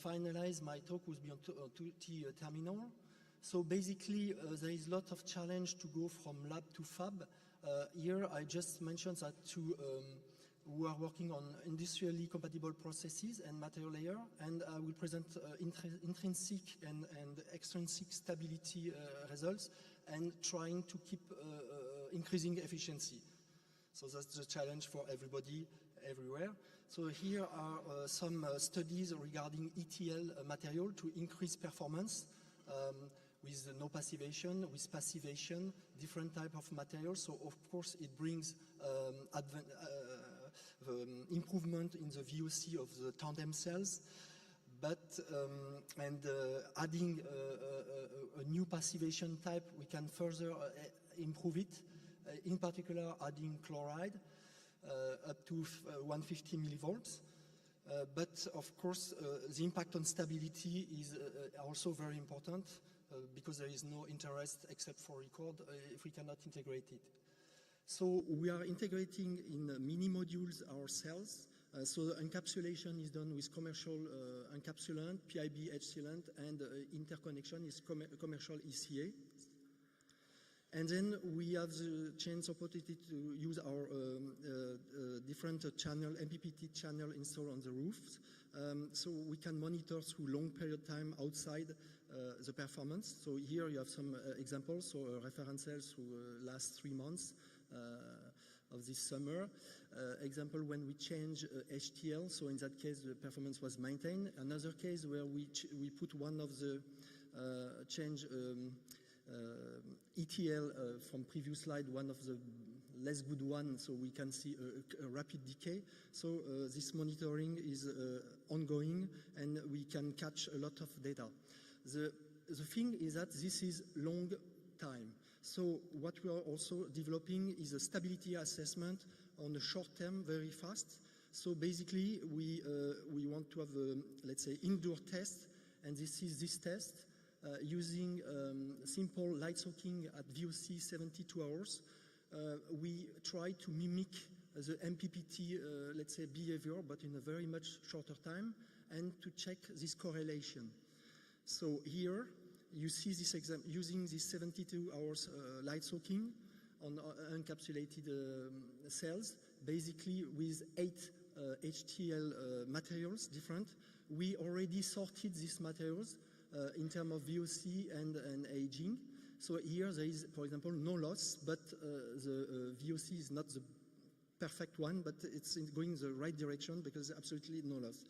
finalize my talk will be on 2T terminal. So basically there is a lot of challenge to go from lab to fab. Here I just mentioned that we are working on industrially compatible processes and material layer, and I will present intrinsic and extrinsic stability results and trying to keep increasing efficiency. So that's the challenge for everybody everywhere. So here are some studies regarding ETL material to increase performance with no passivation, with passivation, different type of materials. So of course it brings improvement in the VOC of the tandem cells, but adding a new passivation type, we can further improve it. In particular, adding chloride up to 150 millivolts. But of course, the impact on stability is also very important because there is no interest except for record if we cannot integrate it. So we are integrating in mini modules our cells. So the encapsulation is done with commercial encapsulant, PIB edge sealant, and interconnection is commercial ECA. And then we have the chance opportunity to use our different channel, MPPT channel installed on the roofs. So we can monitor through long period time outside the performance. So here you have some examples, so reference cells through last 3 months of this summer. Example when we change HTL, so in that case the performance was maintained. Another case where we put one of the change ETL from previous slide, one of the less good one, so we can see a rapid decay. So this monitoring is ongoing and we can catch a lot of data. The thing is that this is long time. So what we are also developing is a stability assessment on the short term, very fast. So basically we want to have a, let's say, indoor test, and this is this test. Using simple light soaking at VOC 72 hours, we try to mimic the MPPT, let's say, behavior, but in a very much shorter time, and to check this correlation. So here you see this using this 72 hours light soaking on encapsulated cells, basically with 8 HTL materials different. We already sorted these materials in terms of VOC and aging. So here there is, for example, no loss, but the VOC is not the perfect one, but it's going the right direction because absolutely no loss.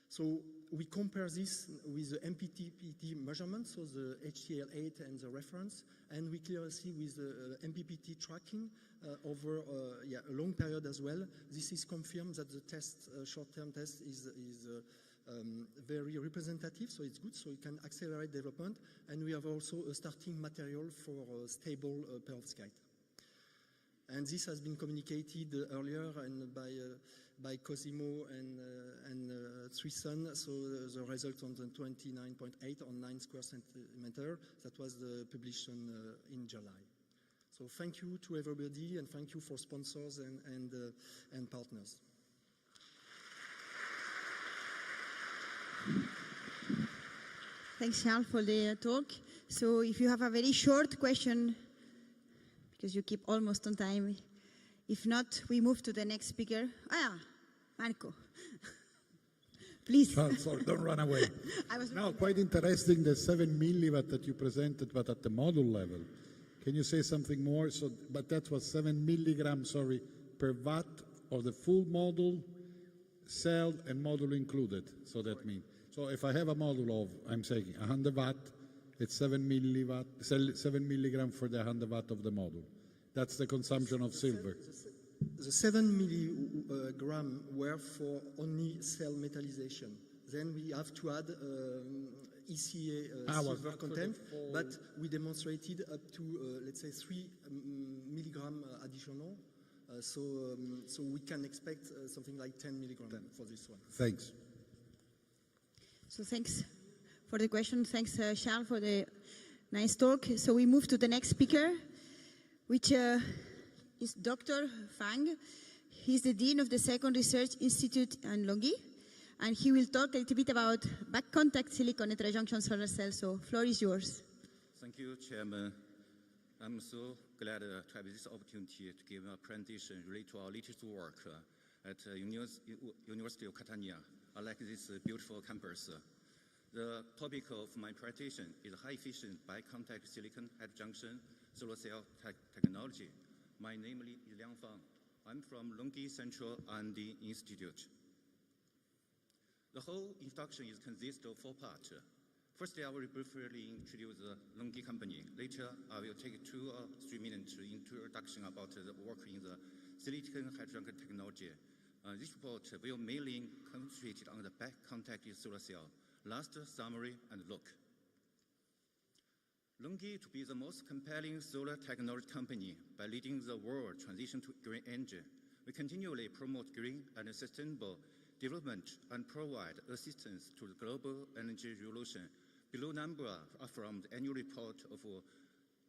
So we compare this with the MPPT measurement, so the HTL8 and the reference, and we clearly see with the MPPT tracking over a long period as well. This is confirmed that the test, short-term test, is very representative, so it's good, so it can accelerate development, and we have also a starting material for a stable perovskite. And this has been communicated earlier and by Cosimo and Suisson, so the result on the 29.8 on 9 square centimeter, that was published in July. So thank you to everybody, and thank you for sponsors and partners. Thanks, Charles, for the talk. So if you have a very short question, because you keep almost on time. If not, we move to the next speaker. Marco. Please. Charles, sorry, don't run away. No, quite interesting, the 7 milliwatt that you presented, but at the module level. Can you say something more? So, but that was 7 milligrams, sorry, per watt of the full module, cell and module included. So that means, so if I have a module of, I'm saying 100 watt, it's 7 milligram for the 100 watt of the module. That's the consumption of silver. The 7 milligram were for only cell metallization. Then we have to add ECA silver content, but we demonstrated up to, let's say, 3 milligram additional. So we can expect something like 10 milligram for this one. Thanks. So thanks for the question. Thanks, Charles, for the nice talk. So we move to the next speaker, which is Dr. Fang. He's the Dean of the Second Research Institute in Longhi, and he will talk a little bit about back contact silicon heterojunction solar cells. So floor is yours. Thank you, Chairman. I'm so glad to have this opportunity to give a presentation related to our latest work at University of Catania. I like this beautiful campus. The topic of my presentation is high-efficient bicontact silicon heterojunction solar cell technology. My name is Liang Fang. I'm from Longhi Central R&D Institute. The whole introduction consists of 4 parts. Firstly, I will briefly introduce the Longhi company. Later, I will take 2 or 3 minutes introduction about the work in the silicon heterojunction technology. This report will mainly concentrate on the back contact solar cell. Last, summary and look. Longhi to be the most compelling solar technology company by leading the world transition to green energy. We continually promote green and sustainable development and provide assistance to the global energy revolution. Below number are from the annual report of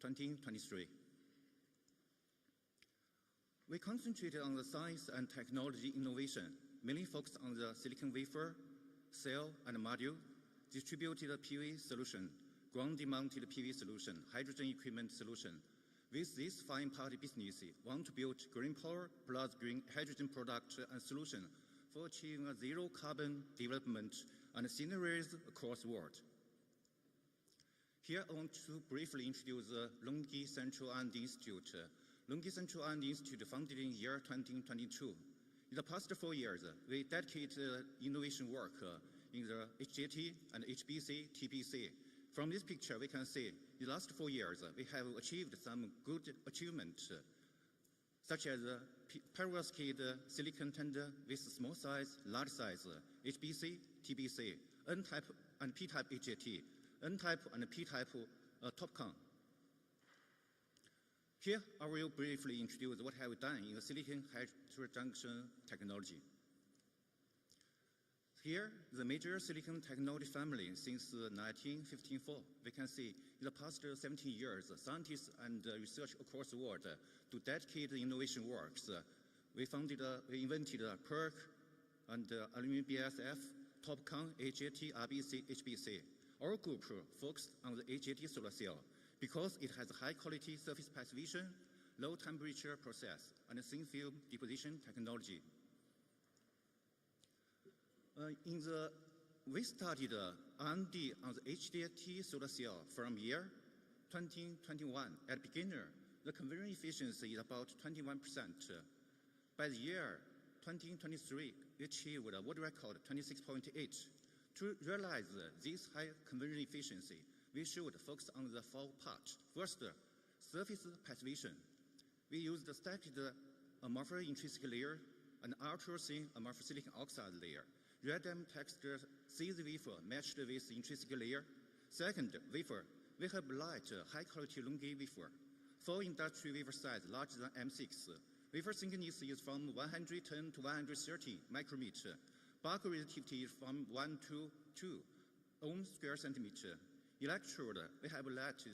2023. We concentrated on the science and technology innovation, mainly focused on the silicon wafer, cell and module, distributed PV solution, ground-mounted PV solution, hydrogen equipment solution. With this fine-part business, we want to build green power plus green hydrogen product and solution for achieving a zero-carbon development and synergies across the world. Here, I want to briefly introduce the Longhi Central R&D Institute. Longhi Central R&D Institute founded in year 2022. In the past 4 years, we dedicated innovation work in the HJT and HBC, TBC. From this picture, we can see in the last 4 years, we have achieved some good achievements, such as perovskite silicon tender with small size, large size, HBC, TBC, N-type and P-type HJT, N-type and P-type TOPCon. Here, I will briefly introduce what I have done in the silicon heterojunction technology. Here, the major silicon technology family since 1954. We can see in the past 17 years, scientists and research across the world to dedicate innovation works. We invented PERC and aluminum BSF, TOPCon, HJT, RBC, HBC. our group focused on the HJT solar cell because it has high-quality surface passivation, low-temperature process, and thin film deposition technology. We started R&D on the HJT solar cell from year 2021. At beginner, the conversion efficiency is about 21%. By the year 2023, we achieved a world record 26.8. To realize this high conversion efficiency, we should focus on the four parts. First, surface passivation. We used the stacked amorphous intrinsic layer and ultra-thin amorphous silicon oxide layer. Random texture sees wafer matched with intrinsic layer. Second, wafer. We have light, high-quality Longi wafer. For industry wafer size larger than M6, wafer thickness is from 110 to 130 micrometer. Bulk resistivity is from 1 to 2 ohm square centimeter. Electrode, we have latched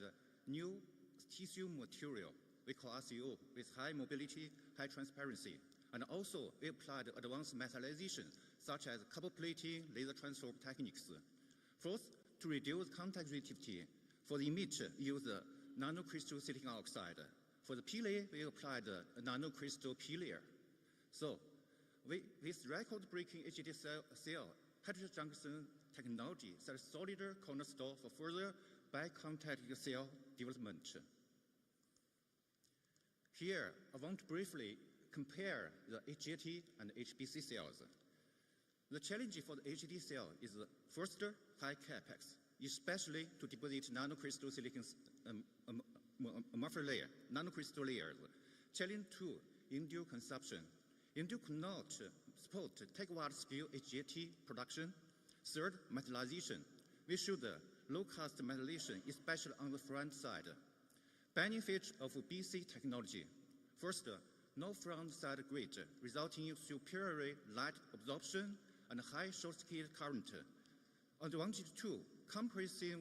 new tissue material we call RCO with high mobility, high transparency. And also, we applied advanced metallization such as copper plating, laser transfer techniques. Fourth, to reduce contact resistivity, for the emitter, use nanocrystal silicon oxide. For the P-layer, we applied a nanocrystal P-layer. So, with record-breaking HJT cell heterojunction technology set a solid cornerstone for further bi-contact cell development. Here, I want to briefly compare the HJT and HPC cells. The challenge for the HJT cell is first, high capex, especially to deposit nanocrystal silicon amorphous layer, nanocrystal layers. Challenge 2, induced consumption. Induced could not support gigawatt scale HJT production. Third, metallization. We should low-cost metallization, especially on the front side. Benefit of BC technology. First, no front side grid, resulting in superior light absorption and high short-circuit current. Advantage 2, compressive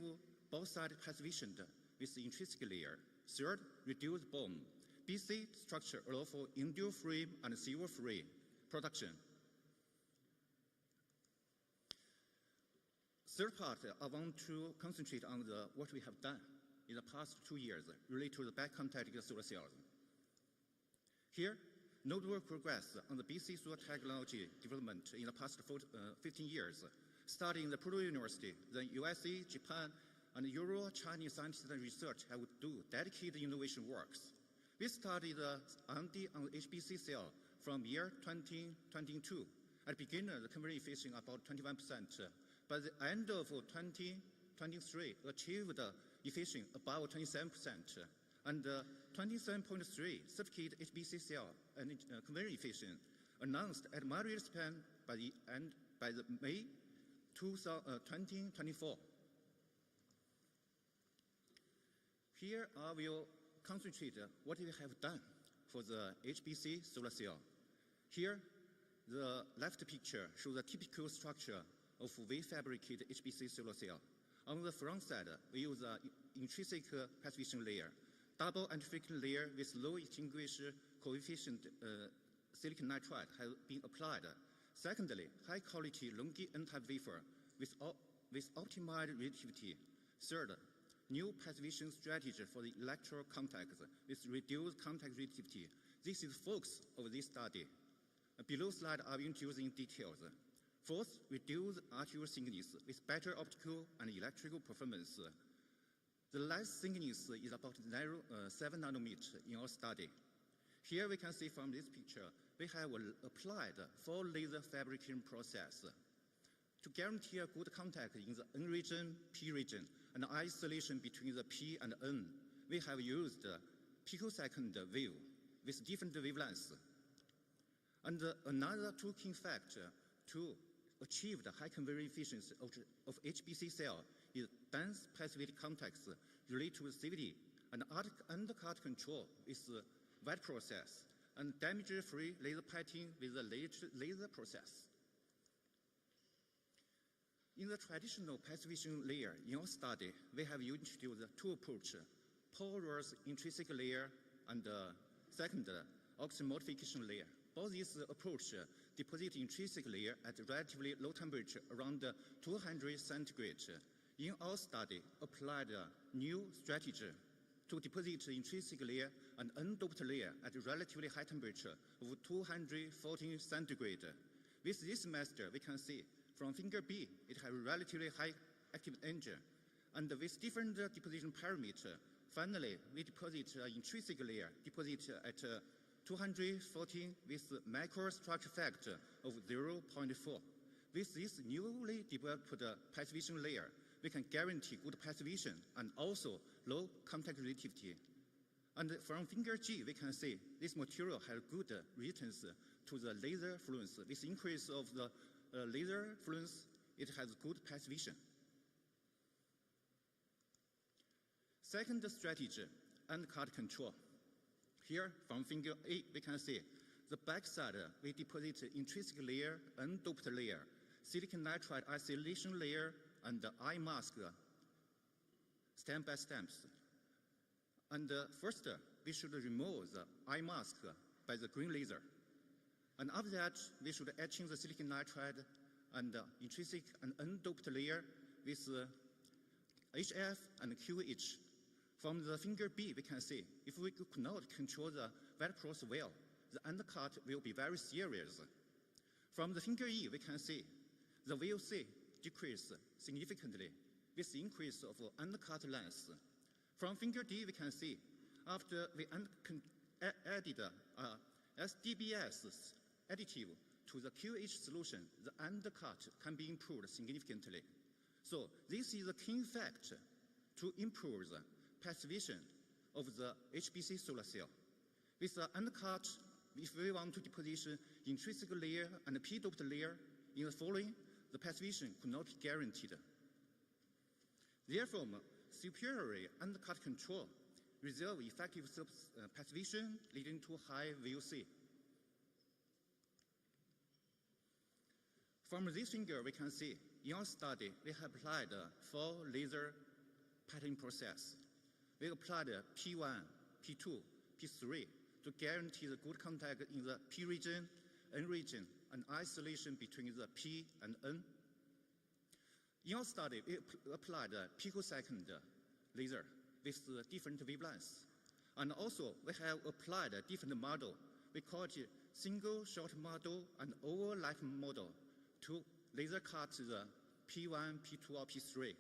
both sides passivation with intrinsic layer. Third, reduced BOM. BC structure allows for induce-free and silver-free production. Third part, I want to concentrate on what we have done in the past 2 years related to the back-contact solar cells. Here, notable progress on the BC solar technology development in the past 15 years, starting in the Purdue University, the USA, Japan, and Euro-Chinese scientists and research have do dedicated innovation works. We started R&D on the HPC cell from year 2022. At the beginning, the conversion efficiency about 21%. By the end of 2023, achieved efficiency about 27%. And 27.3 certificate HPC cell and conversion efficient announced at Madrid, Spain by the May 2024. Here I will concentrate what we have done for the HPC solar cell. Here, the left picture shows the typical structure of V-fabricated HPC solar cell. On the front side, we use an intrinsic passivation layer, double antifoulling layer with low extinguisher coefficient silicon nitride has been applied. Secondly, high-quality Longi N-type wafer with optimized resistivity. Third, new passivation strategy for the electrode contacts with reduced contact resistivity. This is the focus of this study. Below slide, I will introduce in details. Fourth, reduce RTU thickness with better optical and electrical performance. The last thickness is about 7 nanometers in our study. Here we can see from this picture, we have applied 4 laser fabrication process to guarantee a good contact in the N region, P region, and isolation between the P and N. We have used picosecond wave with different wavelengths. And another 2 key factors to achieve the high conversion efficiency of HPC cell is dense passivated contacts related to CVD and undercut control with wet process and damage-free laser pipetting with the laser process. In the traditional passivation layer in our study, we have introduced 2 approaches, porous intrinsic layer and second, oxygen modification layer. Both these approaches deposit intrinsic layer at relatively low temperature, around 200 centigrade. in our study, applied a new strategy to deposit intrinsic layer and undoped layer at a relatively high temperature of 214 centigrade. With this method, we can see from finger B, it has a relatively high active energy. And with different deposition parameter, finally, we deposit an intrinsic layer, deposit at 214 with microstructure factor of 0.4. With this newly developed passivation layer, we can guarantee good passivation and also low contact resistivity. And from finger G, we can see this material has good resistance to the laser fluence. With increase of the laser fluence, it has good passivation. Second strategy, undercut control. Here, from finger A, we can see the backside, we deposit intrinsic layer, undoped layer, silicon nitride isolation layer, and the eye mask stamp by stamps. And first, we should remove the eye mask by the green laser. And after that, we should etching the silicon nitride and intrinsic and undoped layer with HF and QH. From the finger B, we can see if we could not control the wet cross well, the undercut will be very serious. From the finger E, we can see the VOC decrease significantly with the increase of undercut length. From finger D, we can see after we added SDBS additive to the QH solution, the undercut can be improved significantly. So this is a key factor to improve the passivation of the HPC solar cell. With the undercut, if we want to deposit intrinsic layer and p-doped layer in the following, the passivation could not be guaranteed. Therefore, superior undercut control reserve effective passivation leading to high VOC. From this figure, we can see in our study, we have applied 4 laser patterning process. We applied P1, P2, P3 to guarantee the good contact in the P region, N region, and isolation between the P and N. In our study, we applied a picosecond laser with different wavelengths. And also, we have applied a different model. We call it single shot model and overlap model to laser cut the P1, P2, or P3.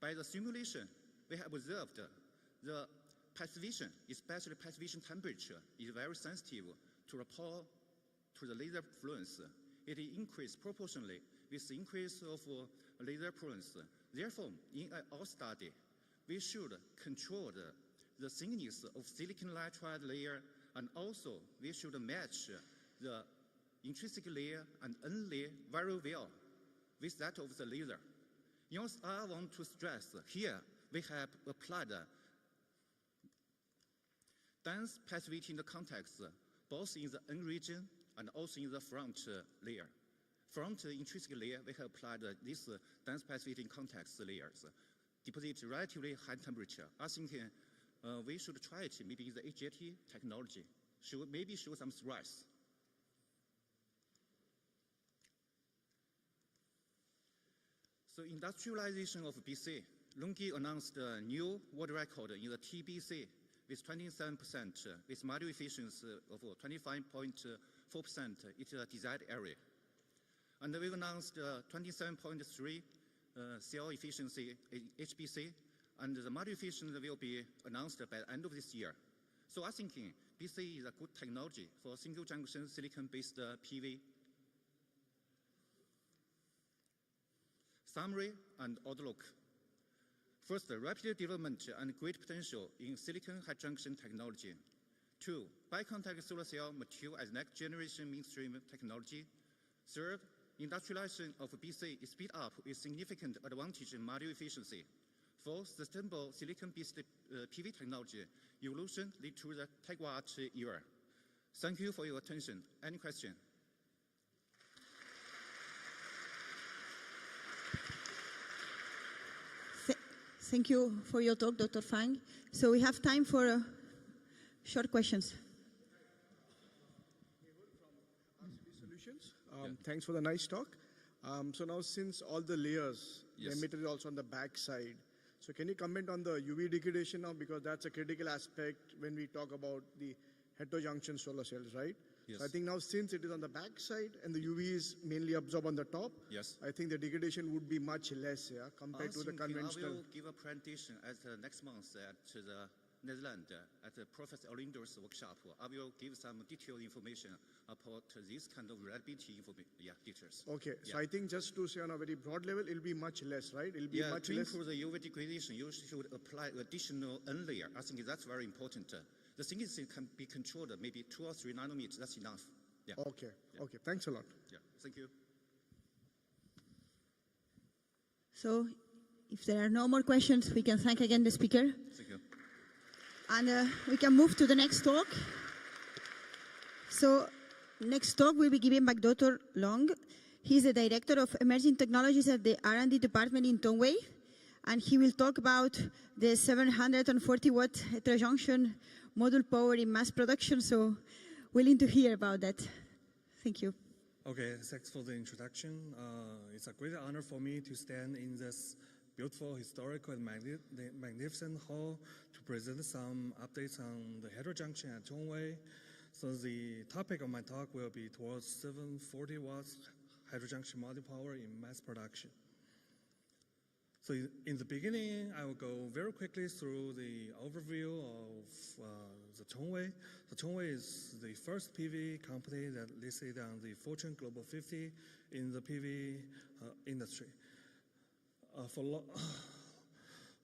By the simulation, we have observed the passivation, especially passivation temperature, is very sensitive to the laser fluence. It increases proportionally with the increase of laser fluence. Therefore, in our study, we should control the thickness of silicon nitride layer, and also we should match the intrinsic layer and N layer very well with that of the laser. I want to stress here we have applied dense passivity in the context, both in the N region and also in the front layer. Front intrinsic layer, we have applied this dense passivity in context layers, deposit relatively high temperature. I think we should try it, maybe the HJT technology, maybe show some rise. So industrialization of BC, LONGi announced a new world record in the TBC with 27%, with module efficiency of 25.4% in the desired area. And we announced 27.3 cell efficiency in HPC, and the module efficiency will be announced by the end of this year. So I think BC is a good technology for single junction silicon-based PV. Summary and outlook. First, rapid development and great potential in silicon high junction technology. 2, bicontact solar cell mature as next generation mainstream technology. Third, industrialization of BC is speed up with significant advantage in module efficiency. 4, sustainable silicon-based PV technology evolution lead to the terawatt era. Thank you for your attention. Any question? Thank you for your talk, Dr. Fang. So we have time for short questions. Solutions. Thanks for the nice talk. So now, since all the layers The Yes. emitter is also on the back side. So can you comment on the UV degradation now? Because that's a critical aspect when we talk about the heterojunction solar cells, right? Yes. So I think now since it is on the back side and the UV is mainly absorbed on the top, Yes. I think the degradation would be much less, yeah, compared to the I conventional. will give a presentation at next month at the Netherlands at the Professor Olinder's workshop. I will give some detailed information about this kind of reliability details. Okay, so Yeah. I think just to say on a very broad level, it'll be much less, right? It'll be Yeah, much to less. improve the UV degradation, you should apply additional N layer. I think that's very important. The thing is, it can be controlled maybe 2 or 3 nanometers. That's enough. Yeah. Okay, okay, thanks a lot. Yeah. Thank you. So if there are no more questions, we can thank again the speaker. Thank you. And we can move to the next talk. So next talk will be given by Dr. Long. He's the Director of Emerging Technologies at the R&D department in Tongwei. And he will talk about the 740-watt heterojunction module power in mass production. So willing to hear about that. Thank you. Okay, thanks for the introduction. It's a great honor for me to stand in this beautiful, historical, and magnificent hall to present some updates on the heterojunction at Tongwei. So the topic of my talk will be towards 740 watts heterojunction module power in mass production. So in the beginning, I will go very quickly through the overview of the Tongwei. The Tongwei is the first PV company that listed on the Fortune Global 50 in the PV industry.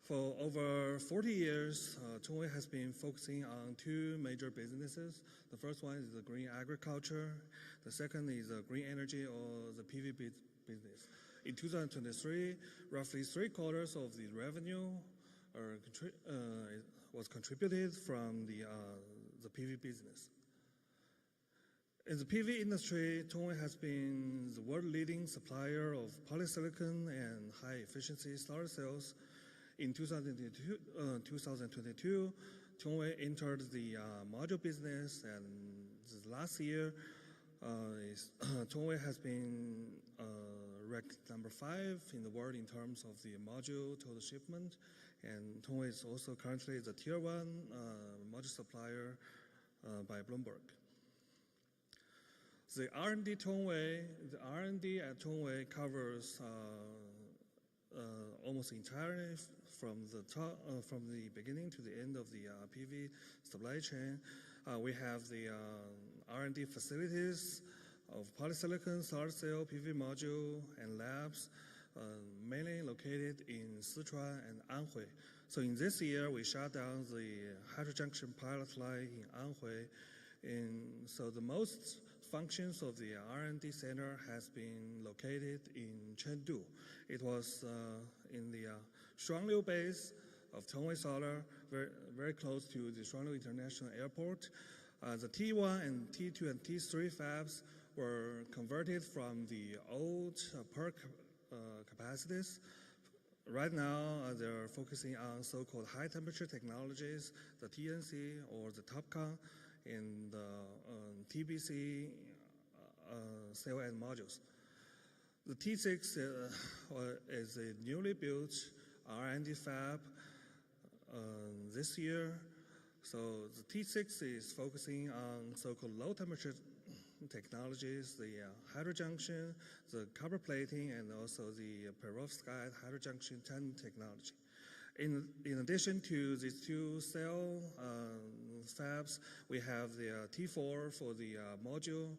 For over 40 years, Tongwei has been focusing on 2 major businesses. The first one is the green agriculture. The second is the green energy or the PV business. In 2023, roughly 3/4 of the revenue was contributed from the PV business. In the PV industry, Tongwei has been the world-leading supplier of polysilicon and high-efficiency solar cells. In 2022, Tongwei entered the module business, and last year, Tongwei has been ranked number 5 in the world in terms of the module total shipment, and Tongwei is also currently the tier 1 module supplier by Bloomberg. The R&D at Tongwei covers almost entirely from the beginning to the end of the PV supply chain. We have the R&D facilities of polysilicon, solar cell, PV module, and labs, mainly located in Sichuan and Anhui. So in this year, we shut down the heterojunction pilot line in Anhui. So the most functions of the R&D center has been located in Chengdu. It was in the Shuangliu base of Tongwei Solar, very close to the Shuangliu International Airport. The T1 and T2 and T3 fabs were converted from the old PERC capacities. Right now, they're focusing on so-called high-temperature technologies, the TNC or the TOPCon, and the TBC cell and modules. The T6 is a newly built R&D fab this year. So the T6 is focusing on so-called low-temperature technologies, the heterojunction, the copper plating, and also the perovskite heterojunction 10 technology. In addition to these 2 cell fabs, we have the T4 for the module.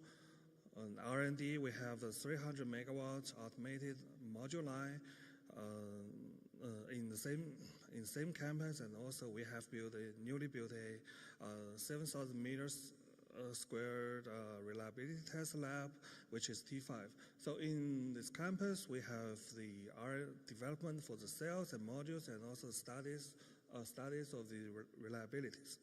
On R&D, we have the 300 megawatts automated module line in the same campus, and also we have newly built a 7,000 meters squared reliability test lab, which is T5. So in this campus, we have the development for the cells and modules, and also studies of the reliabilities.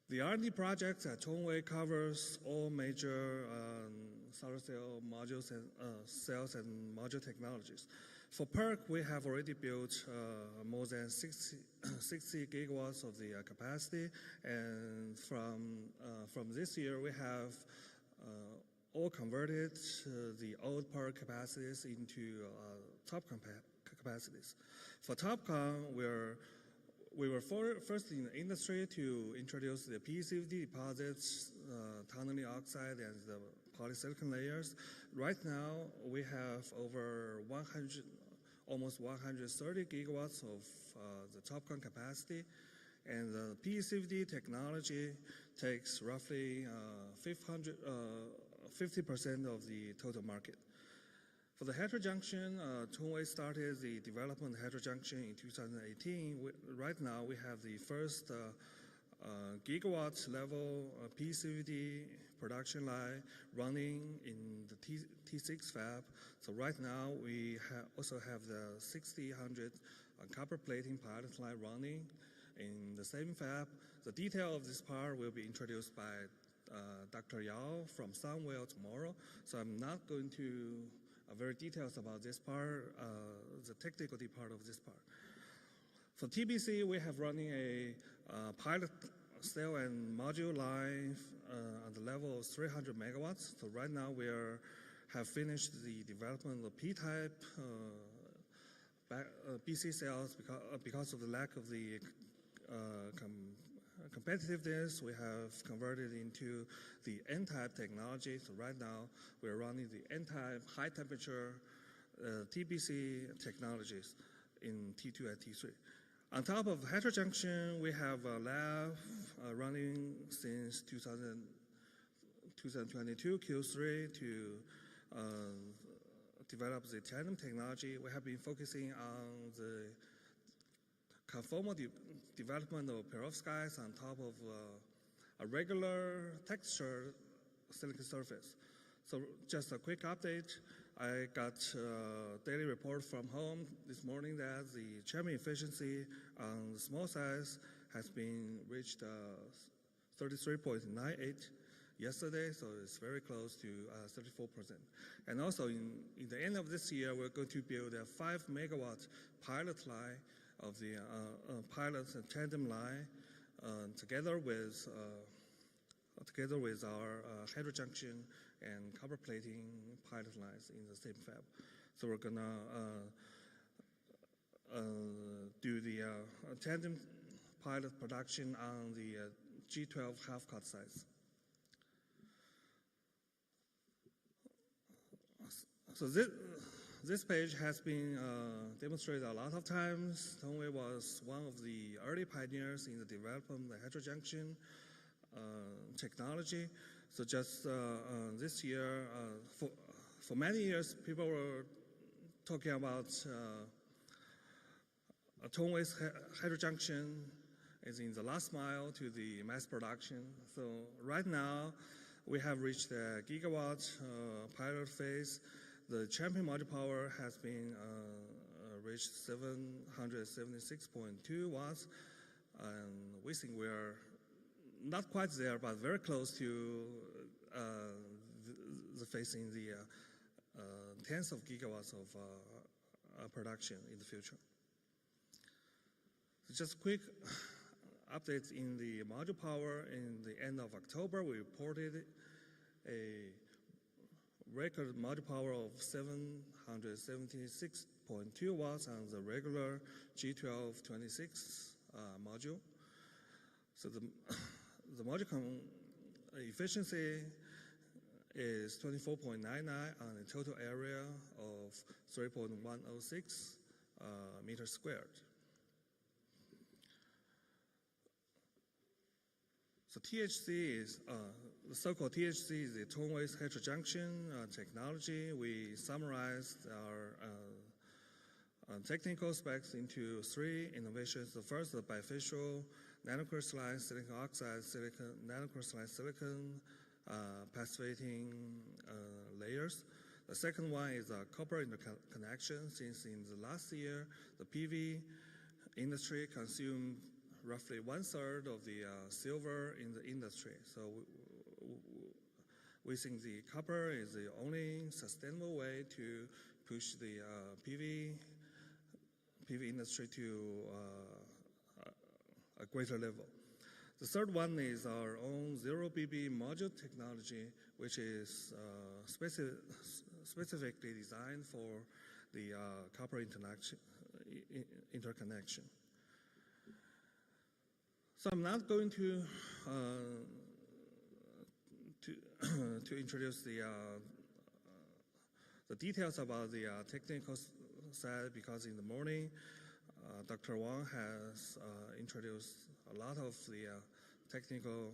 The R&D project at Tongwei covers all major solar cell modules and cells and module technologies. For PERC, we have already built more than 60 gigawatts of the capacity, and from this year, we have all converted the old power capacities into TOPCon capacities. For TOPCon, we were first in the industry to introduce the PECVD deposits, tunneling oxide, and the polysilicon layers. Right now, we have over almost 130 gigawatts of the TOPCon capacity, and the PECVD technology takes roughly 50% of the total market. For the heterojunction, Tongwei started the development of heterojunction in 2018. Right now, we have the first gigawatt level PECVD production line running in the T6 fab. So right now, we also have the 6000 copper plating pilot line running in the same fab. The detail of this part will be introduced by Dr. Yao from Sunwell tomorrow. So I'm not going to very details about this part, the technical part of this part. For TBC, we have running a pilot cell and module line on the level of 300 megawatts. So right now we have finished the development of P-type BC cells because of the lack of the competitiveness. We have converted into the N-type technology. So right now we're running the N-type high temperature TBC technologies in T2 and T3. On top of heterojunction, we have a lab running since 2022 Q3 to develop the tandem technology. We have been focusing on the conformal development of perovskites on top of a regular texture silicon surface. So just a quick update. I got a daily report from home this morning that the channel efficiency on the small size has been reached 33.98 yesterday, so it's very close to 34%. And also in the end of this year, we're going to build a 5 megawatt pilot line of the pilot and tandem line together with our heterojunction and copper plating pilot lines in the same fab. So we're gonna do the tandem pilot production on the G12 half-cut size. So this page has been demonstrated a lot of times. Tongwei was one of the early pioneers in the development of the heterojunction technology. So just this year, for many years, people were talking about Tongwei's heterojunction is in the last mile to the mass production. So right now, we have reached the gigawatt pilot phase. The champion module power has been reached 776.2 watts, and we think we're not quite there, but very close to facing the tens of gigawatts of production in the future. So just quick updates in the module power. In the end of October, we reported a record module power of 776.2 watts on the regular G1226 module. So the module efficiency is 24.99 on a total area of 3.106 meters squared. So THC is, the so-called THC is the Tongwei's heterojunction technology. We summarized our technical specs into 3 innovations. The first, the bifacial nanocrystalline silicon oxide, nanocrystalline silicon passivating layers. The second one is a copper interconnection. Since in the last year, the PV industry consumed roughly 1/3 of the silver in the industry. So we think the copper is the only sustainable way to push the PV industry to a greater level. The third one is our own zero BB module technology, which is specifically designed for the copper interconnection. So I'm not going to introduce the details about the technical side, because in the morning, Dr. Wang has introduced a lot of the technical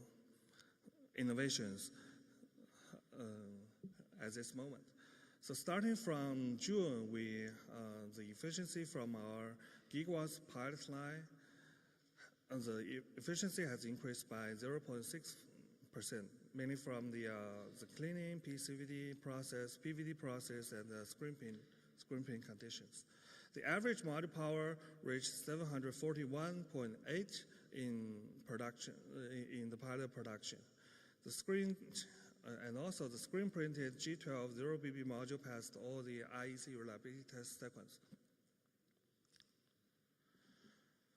innovations at this moment. So starting from June, the efficiency from our gigawatts pilot line, the efficiency has increased by 0.6%, mainly from the cleaning, PVD process, and the scrimping conditions. The average module power reached 741.8 in production, in the pilot production. The screen and also the screen printed G12 0BB module passed all the IEC reliability test sequence.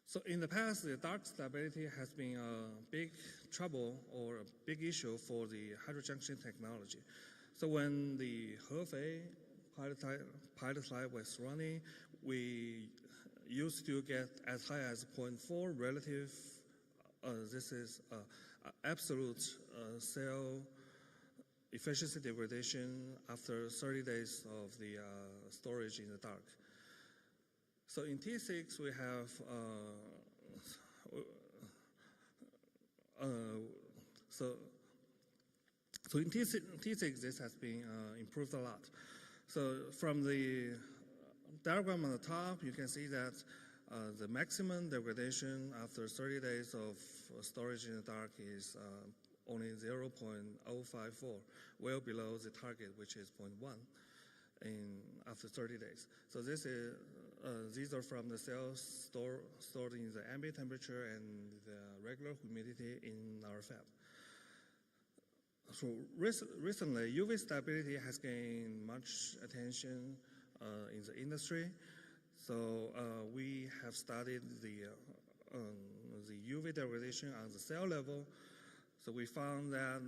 So in the past, the dark stability has been a big trouble or a big issue for the heterojunction technology. So when the Hefei pilot line was running, we used to get as high as 0.4 relative, this is absolute cell efficiency degradation after 30 days of the storage in the dark. So in T6, we have, so in T6, this has been improved a lot. So from the diagram on the top, you can see that the maximum degradation after 30 days of storage in the dark is only 0.054, well below the target, which is 0.1 after 30 days. So this is, these are from the cells stored in the ambient temperature and the regular humidity in our fab. So recently, UV stability has gained much attention in the industry. So we have studied the UV degradation on the cell level. So we found that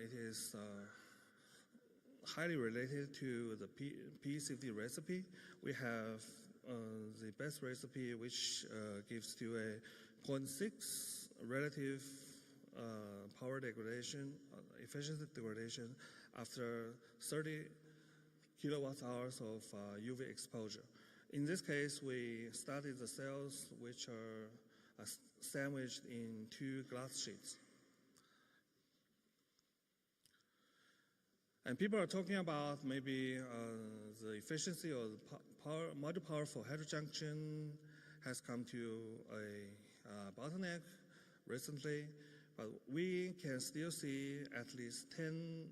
it is highly related to the PECVD recipe. We have the best recipe, which gives to a 0.6 relative power degradation, efficiency degradation after 30 kilowatt hours of UV exposure. In this case, we studied the cells which are sandwiched in 2 glass sheets. And people are talking about maybe the efficiency or the module power for heterojunction has come to a bottleneck recently, but we can still see at least 10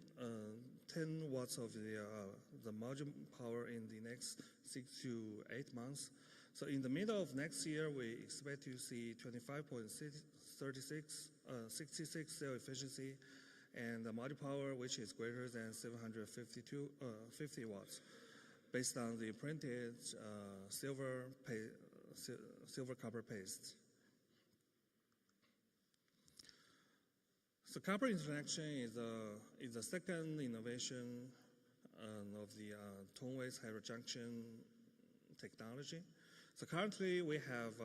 watts of the module power in the next 6 to 8 months. So in the middle of next year, we expect to see 25.66 cell efficiency and the module power which is greater than 750 watts based on the printed silver copper paste. So copper interaction is the second innovation of the tone-waste heterojunction technology. So currently we have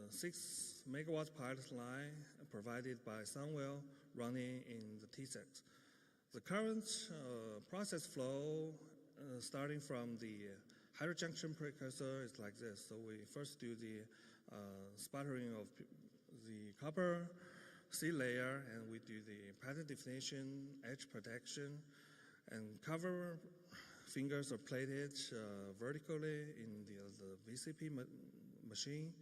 6 megawatt pilot line provided by Sunwell running in the T6. The current process flow starting from the heterojunction precursor is like this. So we first do the sputtering of the copper seed layer, and we do the pattern definition, edge protection, and cover fingers are plated vertically in the VCP machine,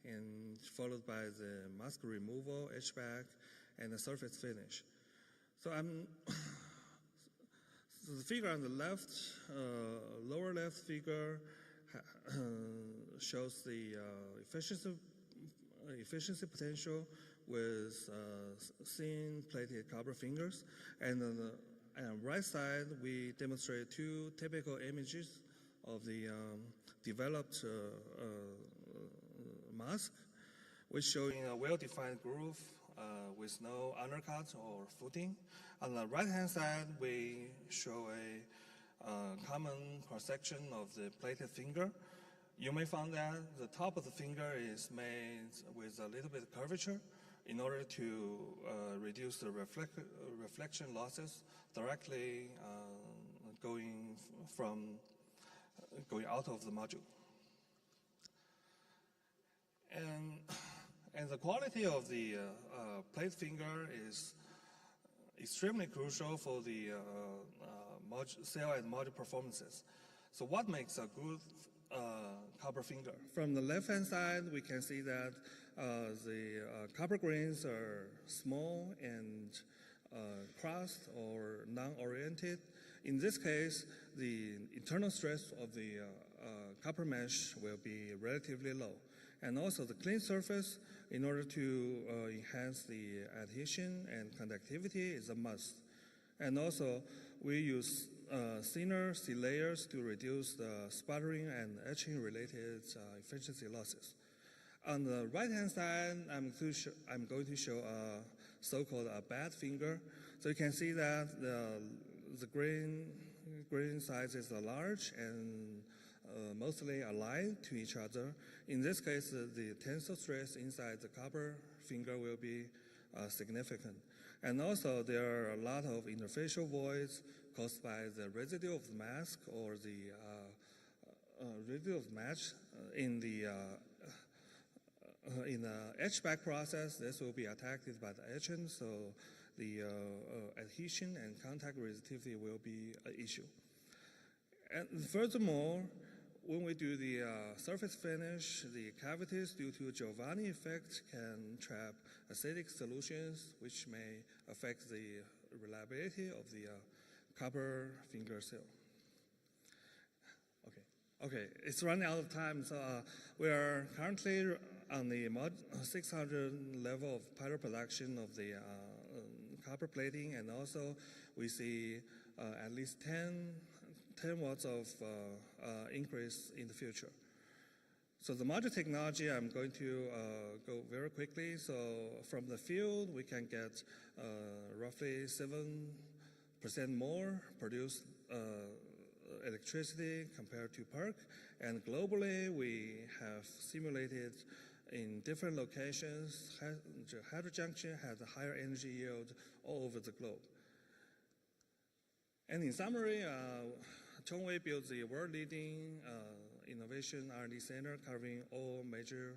and followed by the mask removal, HVAC, and the surface finish. So so the figure on the left, lower left figure shows the efficiency potential with thin plated copper fingers, and on the right side we demonstrate 2 typical images of the developed mask which showing a well-defined groove with no undercut or footing. On the right-hand side, we show a common cross-section of the plated finger. You may find that the top of the finger is made with a little bit of curvature in order to reduce the reflection losses directly going out of the module. And the quality of the plate finger is extremely crucial for the cell and module performances. So what makes a good copper finger? From the left-hand side, we can see that the copper grains are small and crossed or non-oriented. In this case, the internal stress of the copper mesh will be relatively low. And also the clean surface, in order to enhance the adhesion and conductivity, is a must. And also, we use thinner C layers to reduce the sputtering and etching related efficiency losses. On the right-hand side, I'm going to show a so-called a bad finger. So you can see that the grain sizes are large and mostly alike to each other. In this case, the tensile stress inside the copper finger will be significant. And also, there are a lot of interfacial voids caused by the residue of the mask or the residue of match in the etch-back process. This will be attacked by the etchant, so the adhesion and contact resistivity will be an issue. And furthermore, when we do the surface finish, the cavities due to Giovanni effect can trap acidic solutions, which may affect the reliability of the copper finger cell. Okay, it's running out of time, so we are currently on the 600 level of pilot production of the copper plating, and also we see at least 10 watts of increase in the future. So the module technology, I'm going to go very quickly. So from the field, we can get roughly 7% more produced electricity compared to PERC. And globally, we have simulated in different locations. Heterojunction has a higher energy yield all over the globe. And in summary, Tongwei built the world-leading innovation R&D center covering all major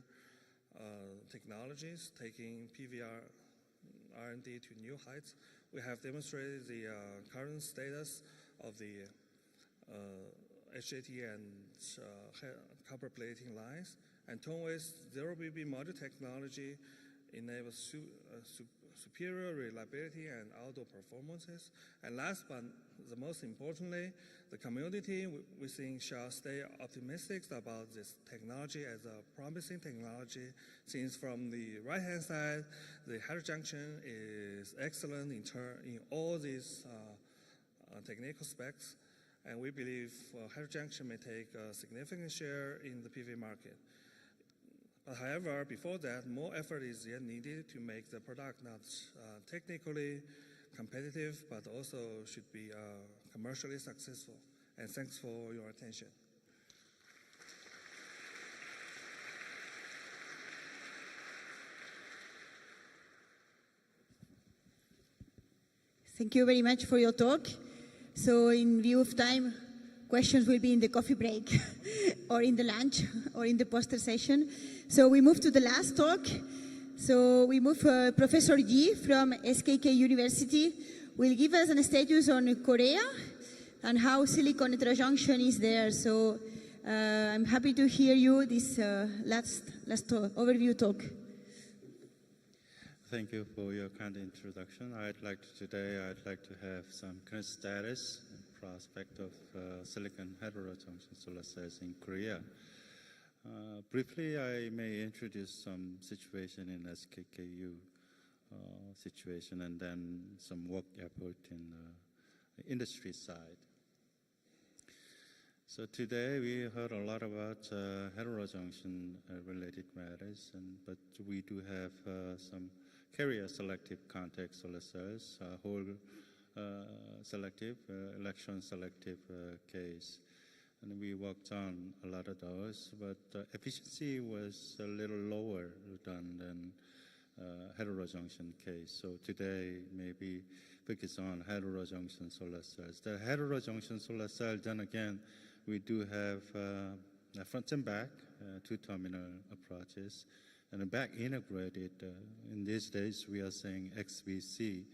technologies, taking PVR R&D to new heights. We have demonstrated the current status of the HJT and copper plating lines. And Tongwei's zero-BB module technology enables superior reliability and outdoor performances. And last but the most importantly, the community, we think, shall stay optimistic about this technology as a promising technology, since from the right-hand side, the heterojunction is excellent in all these technical specs. And we believe heterojunction may take a significant share in the PV market. However, before that, more effort is yet needed to make the product not technically competitive, but also should be commercially successful. And thanks for your attention. Thank you very much for your talk. So in view of time, questions will be in the coffee break or in the lunch or in the poster session. So we move to the last talk. So we move Professor Yi from SKK University will give us a status on Korea and how silicon heterojunction is there. So I'm happy to hear you this last overview talk. Thank you for your kind introduction. I'd like to have some current status and prospect of silicon heterojunction solar cells in Korea. Briefly, I may introduce some situation in SKKU situation and then some work effort in the industry side. So today we heard a lot about heterojunction related matters, but we do have some carrier selective contact solar cells, whole selective, electron selective case. And we worked on a lot of those, but efficiency was a little lower than heterojunction case. So today maybe focus on heterojunction solar cells. The heterojunction solar cell, then again, we do have front and back, two-terminal approaches, and back integrated. In these days, we are saying XVC.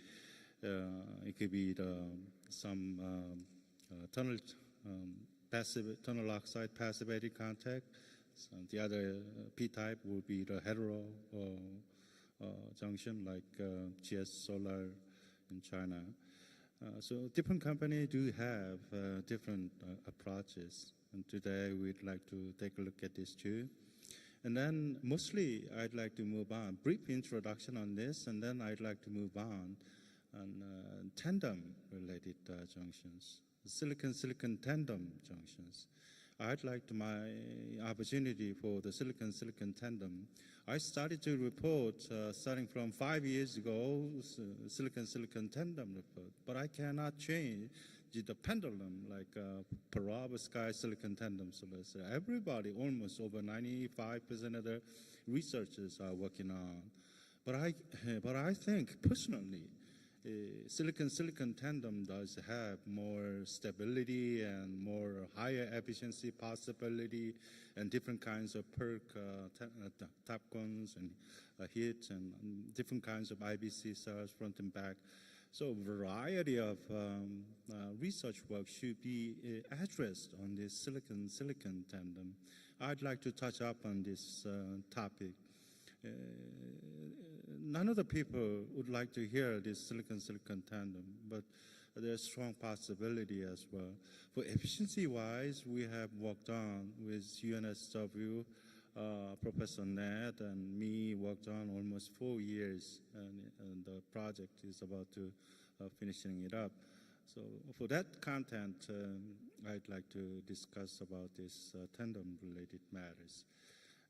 It could be some tunnel oxide passive eddy contact. So the other P-type would be the hetero junction, like GS Solar in China. So different companies do have different approaches, and today we'd like to take a look at this too. And then mostly I'd like to move on, brief introduction on this, and then I'd like to move on tandem-related junctions, silicon-silicon tandem junctions. I'd like my opportunity for the silicon-silicon tandem. I started to report starting from 5 years ago, silicon-silicon tandem report, but I cannot change the pendulum like perovskite silicon tandem solar cell. Everybody, almost over 95% of the researchers are working on. But I think personally, silicon-silicon tandem does have more stability and more higher efficiency possibility and different kinds of perk, tapcons and hits and different kinds of IBC cells front and back. So a variety of research work should be addressed on this silicon-silicon tandem. I'd like to touch up on this topic. None of the people would like to hear this silicon-silicon tandem, but there's strong possibility as well. For efficiency-wise, we have worked on with UNSW, Professor Ned and me worked on almost 4 years, and the project is about to finishing it up. So for that content, I'd like to discuss about this tandem-related matters.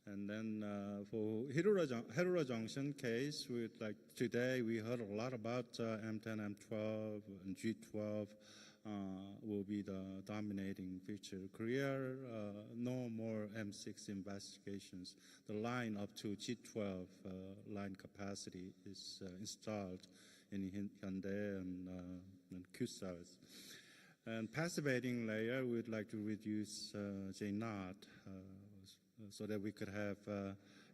And then for heterojunction case, today we heard a lot about M10, M12, and G12 will be the dominating feature. Korea, no more M6 investigations. The line up to G12 line capacity is installed in Hyundai and Qcells. And passive eddying layer, we'd like to reduce J0 so that we could have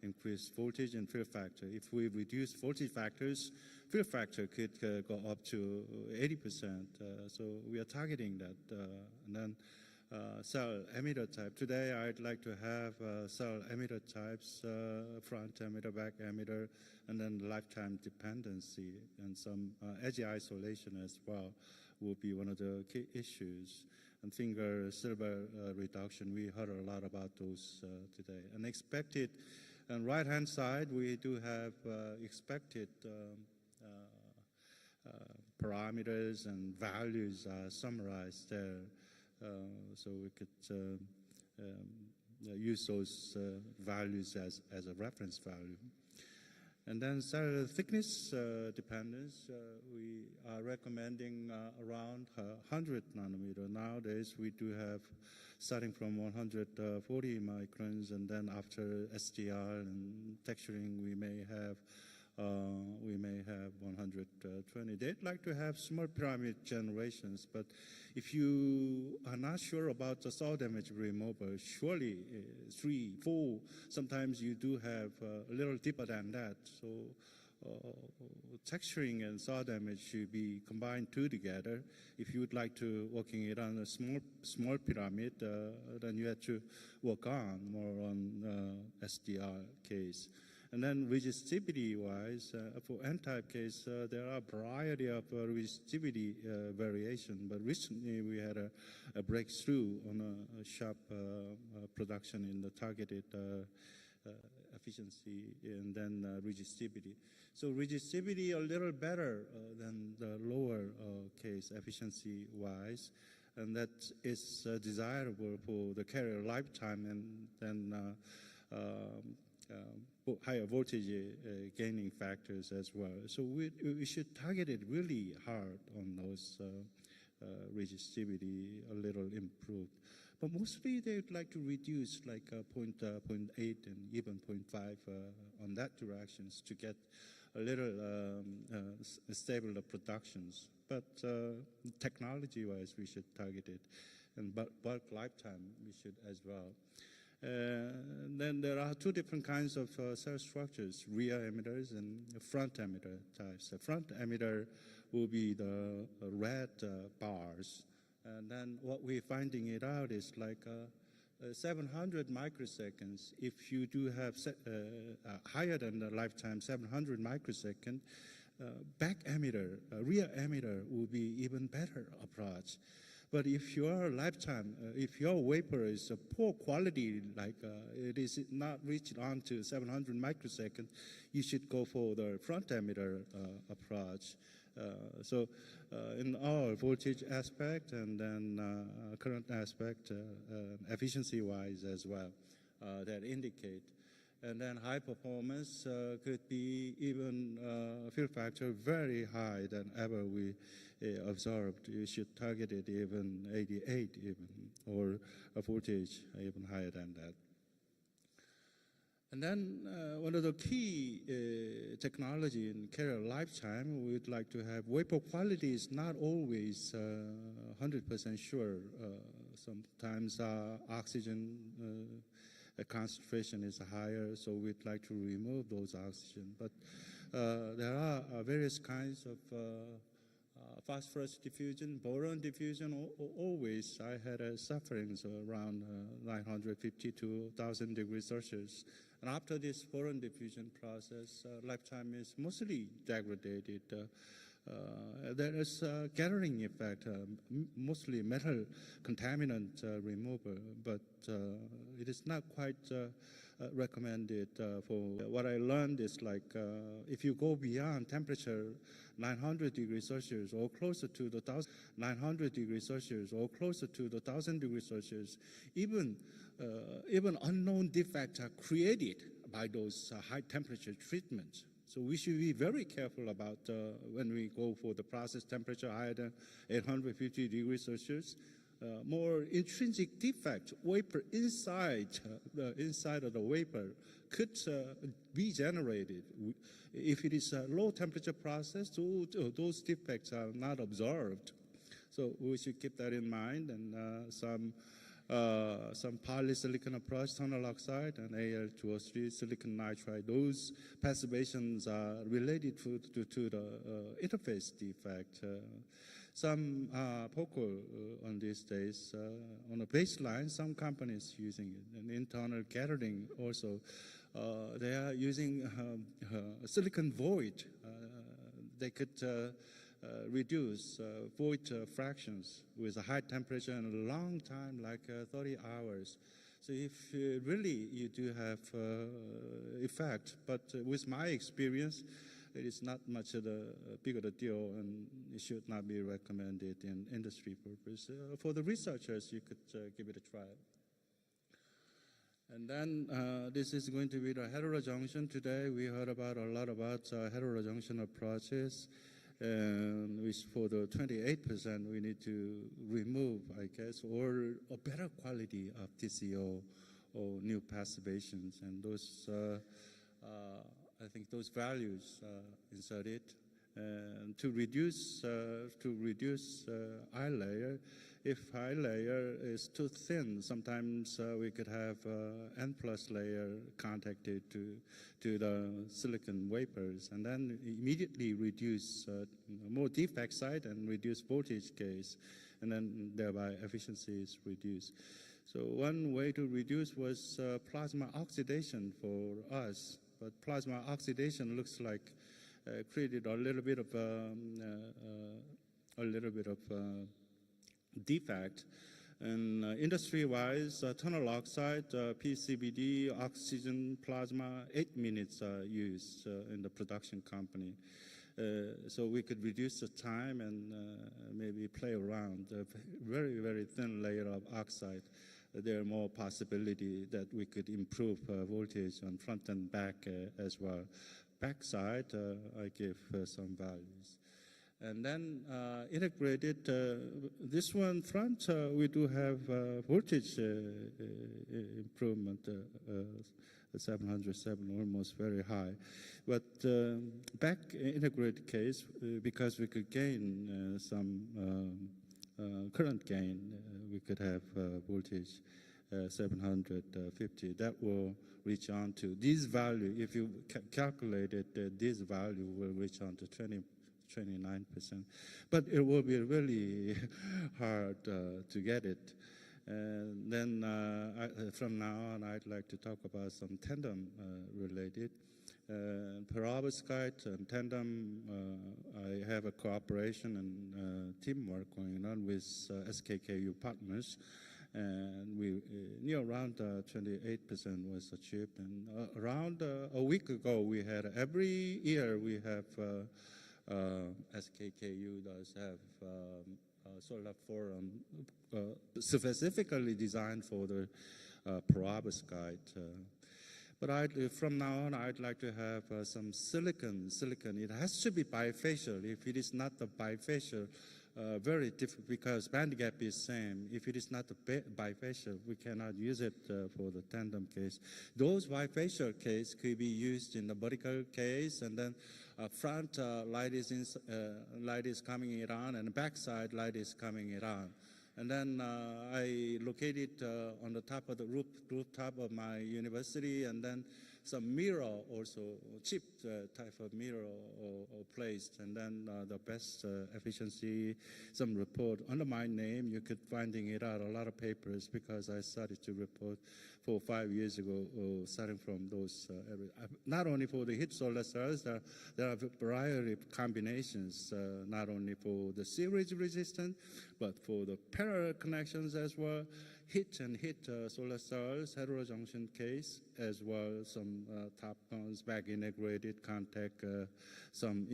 increased voltage and fill factor. If we reduce voltage factors, fill factor could go up to 80%. So we are targeting that. And then cell emitter type. Today, I'd like to have cell emitter types, front emitter, back emitter, and then lifetime dependency and some edge isolation as well will be one of the key issues. And finger silver reduction, we heard a lot about those today. And expected, on right-hand side, we do have expected parameters and values are summarized there. So we could use those values as a reference value. And then cell thickness dependence, we are recommending around 100 nanometer. Nowadays, we do have starting from 140 microns, and then after SDR and texturing, we may have 120. They'd like to have small pyramid generations, but if you are not sure about the soil damage removal, surely 3, 4, sometimes you do have a little deeper than that. So texturing and soil damage should be combined together. If you would like to working it on a small pyramid, then you have to work on more on SDR case. And then resistivity-wise, for N-type case, there are a variety of resistivity variation, but recently we had a breakthrough on a sharp production in the targeted efficiency and then resistivity. So resistivity a little better than the lower case efficiency-wise. and that is desirable for the carrier lifetime, and then higher voltage gaining factors as well. So we should target it really hard on those resistivity a little improved. But mostly they would like to reduce like 0.8 and even 0.5 on that directions to get a little stable productions. But technology-wise, we should target it. And bulk lifetime, we should as well. Then there are two different kinds of cell structures, rear emitters and front emitter types. The front emitter will be the red bars. And then what we're finding it out is like 700 microseconds. If you do have higher than the lifetime 700 microsecond, back emitter, rear emitter will be even better approach. But if your lifetime, if your wafer is poor quality, like it is not reached on to 700 microseconds, you should go for the front emitter approach. So in our voltage aspect and then current aspect, efficiency-wise as well, that indicate. And then high performance could be even field factor very high than ever we observed. You should target it even 88 even, or a voltage even higher than that. And then one of the key technology in carrier lifetime, we'd like to have wafer quality is not always 100% sure. Sometimes oxygen concentration is higher, so we'd like to remove those oxygen. But there are various kinds of phosphorus diffusion, boron diffusion. Always I had sufferings around 950 to 1,000 degrees Celsius. And after this boron diffusion process, lifetime is mostly degraded. There is a gathering effect, mostly metal contaminant removal, but it is not quite recommended for what I learned is like if you go beyond temperature 900 degrees Celsius or closer to the 900 degrees Celsius or closer to the 1,000 degrees Celsius, even unknown defects are created by those high temperature treatments. So we should be very careful about when we go for the process temperature higher than 850 degrees Celsius. More intrinsic defect, wafer inside of the wafer could be generated. If it is a low temperature process, those defects are not observed. So we should keep that in mind, and some polysilicon approach, tunnel oxide, and Al2O3 silicon nitride. Those perturbations are related to the interface defect. Some POCO on these days, on a baseline, some companies using it. And internal gathering also, they are using silicon void. They could reduce void fractions with a high temperature and a long time, like 30 hours. So if really you do have effect, but with my experience, it is not much of a big of a deal, and it should not be recommended in industry purpose. For the researchers, you could give it a try. And then this is going to be the heterojunction. Today we heard about a lot about heterojunction approaches. And for the 28%, we need to remove, I guess, or a better quality of TCO or new passivations. And those, I think those values inserted. And to reduce eye layer, if eye layer is too thin, sometimes we could have N+ layer contacted to the silicon wafers, and then immediately reduce more defect side and reduce voltage case, and then thereby efficiency is reduced. So one way to reduce was plasma oxidation for us, but plasma oxidation looks like created a little bit of defect. And industry-wise, tunnel oxide, PCVD, oxygen plasma, 8 minutes are used in the production company. So we could reduce the time and maybe we play around a very, very thin layer of oxide, there are more possibility that we could improve voltage on front and back as well. Backside, I give some values. And then integrated, this one front, we do have voltage improvement, 707, almost very high. But back integrated case, because we could gain some current gain, we could have voltage 750. That will reach on to this value. If you calculate it, this value will reach on to 29%. But it will be really hard to get it. And then from now on, I'd like to talk about some tandem related. Perovskite and tandem, I have a cooperation and teamwork going on with SKKU partners. And we near around 28% was achieved. And around a week ago, we had every year we have SKKU does have solar forum specifically designed for the perovskite. But from now on, I'd like to have some silicon. It has to be bifacial. If it is not the bifacial, very difficult because band gap is same. If it is not bifacial, we cannot use it for the tandem case. Those bifacial case could be used in the vertical case, and then front light is coming it on, and backside light is coming it on. And then I located on the top of the rooftop of my university, and then some mirror also, cheap type of mirror placed, and then the best efficiency, some report under my name. You could finding it out a lot of papers because I started to report 4 or 5 years ago, starting from those areas. Not only for the heat solar cells, there are a variety of combinations, not only for the series resistance, but for the parallel connections as well. Heat and heat solar cells, heterojunction case, as well some top cones, back integrated contact, some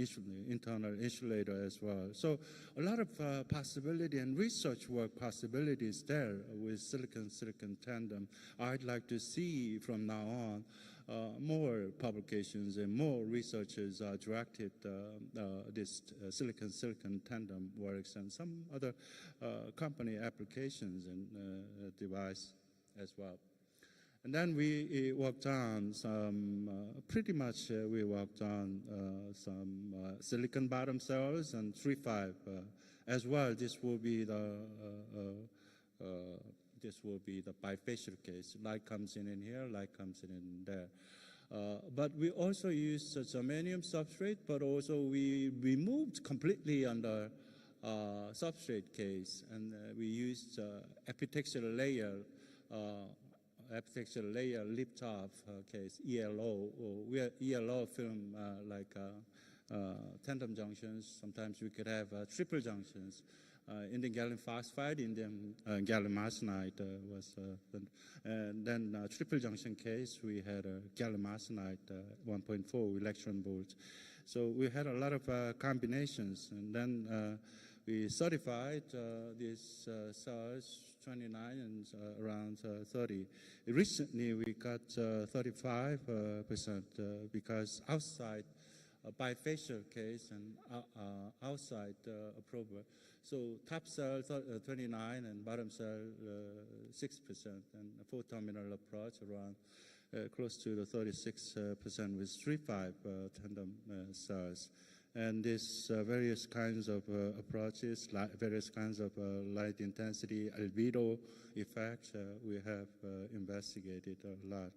internal insulator as well. So a lot of possibility and research work possibilities there with silicon tandem. I'd like to see from now on more publications and more researchers directed this silicon tandem works and some other company applications and device as well. And then we worked on some, pretty much we worked on some silicon bottom cells and 3.5 as well. This will be the bifacial case. Light comes in here, light comes in there. But we also used germanium substrate, but also we removed completely on the substrate case, and we used epitaxial layer lift-off case, ELO, or ELO film like tandem junctions. Sometimes we could have triple junctions. Indium gallium phosphide, indium gallium arsenide was, and then triple junction case, we had a gallium arsenide 1.4 electron volts. So we had a lot of combinations, and then we certified these cells 29 and around 30. Recently, we got 35% because outside bifacial case and outside approval. So top cell 29 and bottom cell 6%, and a four-terminal approach around close to the 36% with 3.5 tandem cells. And these various kinds of approaches, various kinds of light intensity, albedo effects, we have investigated a lot.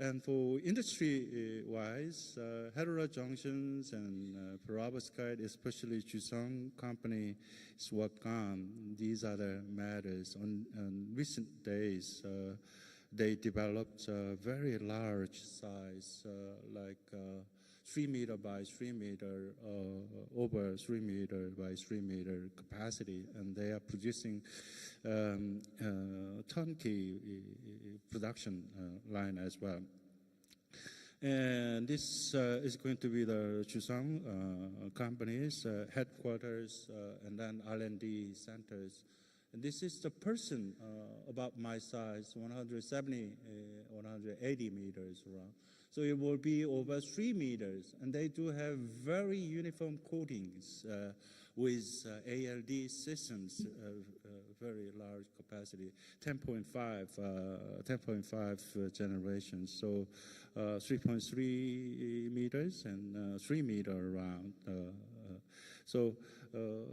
And for industry-wise, heterojunctions and perovskite, especially Chusong company, is worked on. These are the matters. On recent days, they developed a very large size, like 3 meter by 3 meter, over 3 meter by 3 meter capacity, and they are producing turnkey production line as well. And this is going to be the Chusang company's headquarters and then R&D centers. And this is the person about my size, 170, 180 meters around. So it will be over 3 meters. And they do have very uniform coatings with ALD systems, very large capacity, 10.5 generations. So 3.3 meters and 3 meter around. So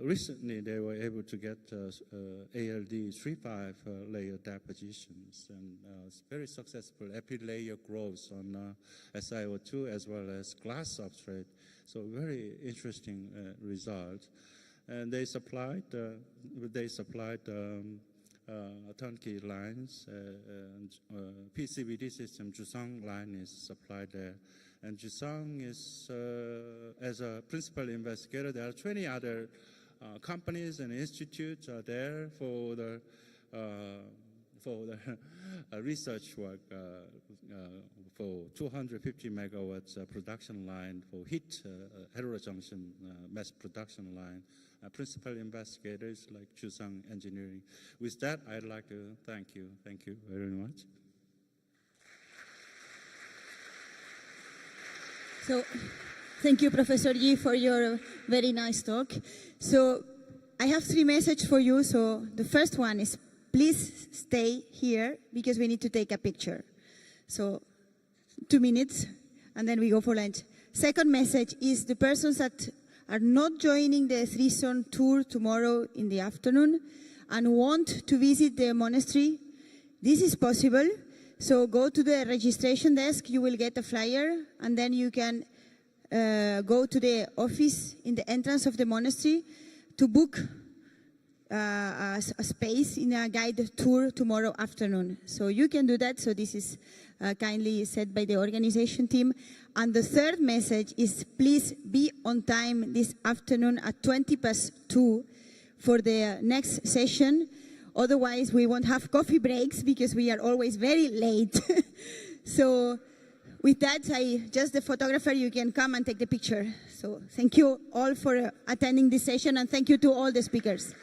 recently they were able to get ALD 3.5 layer depositions, and it's very successful epi-layer growth on SiO2 as well as glass substrate. So very interesting result. And they supplied turnkey lines. PCVD system, Chusang line is supplied there. And Chusang is, as a principal investigator, there are 20 other companies and institutes are there for the research work for 250 megawatts production line for heat heterojunction mass production line. Principal investigators like Chusang Engineering. With that, I'd like to thank you. Thank you very much. So, thank you, Professor Yi, for your very nice talk. So, I have 3 messages for you. So, the first one is, please stay here because we need to take a picture. So, 2 minutes, and then we go for lunch. Second message is the persons that are not joining the 3-zone tour tomorrow in the afternoon and want to visit the monastery, this is possible. So go to the registration desk, you will get a flyer, and then you can go to the office in the entrance of the monastery to book a space in a guided tour tomorrow afternoon. So you can do that. So this is kindly said by the organization team. And the third message is, please be on time this afternoon at 2:20 for the next session. Otherwise, we won't have coffee breaks because we are always very late. So with that, just the photographer, you can come and take the picture. So thank you all for attending this session, and thank you to all the speakers.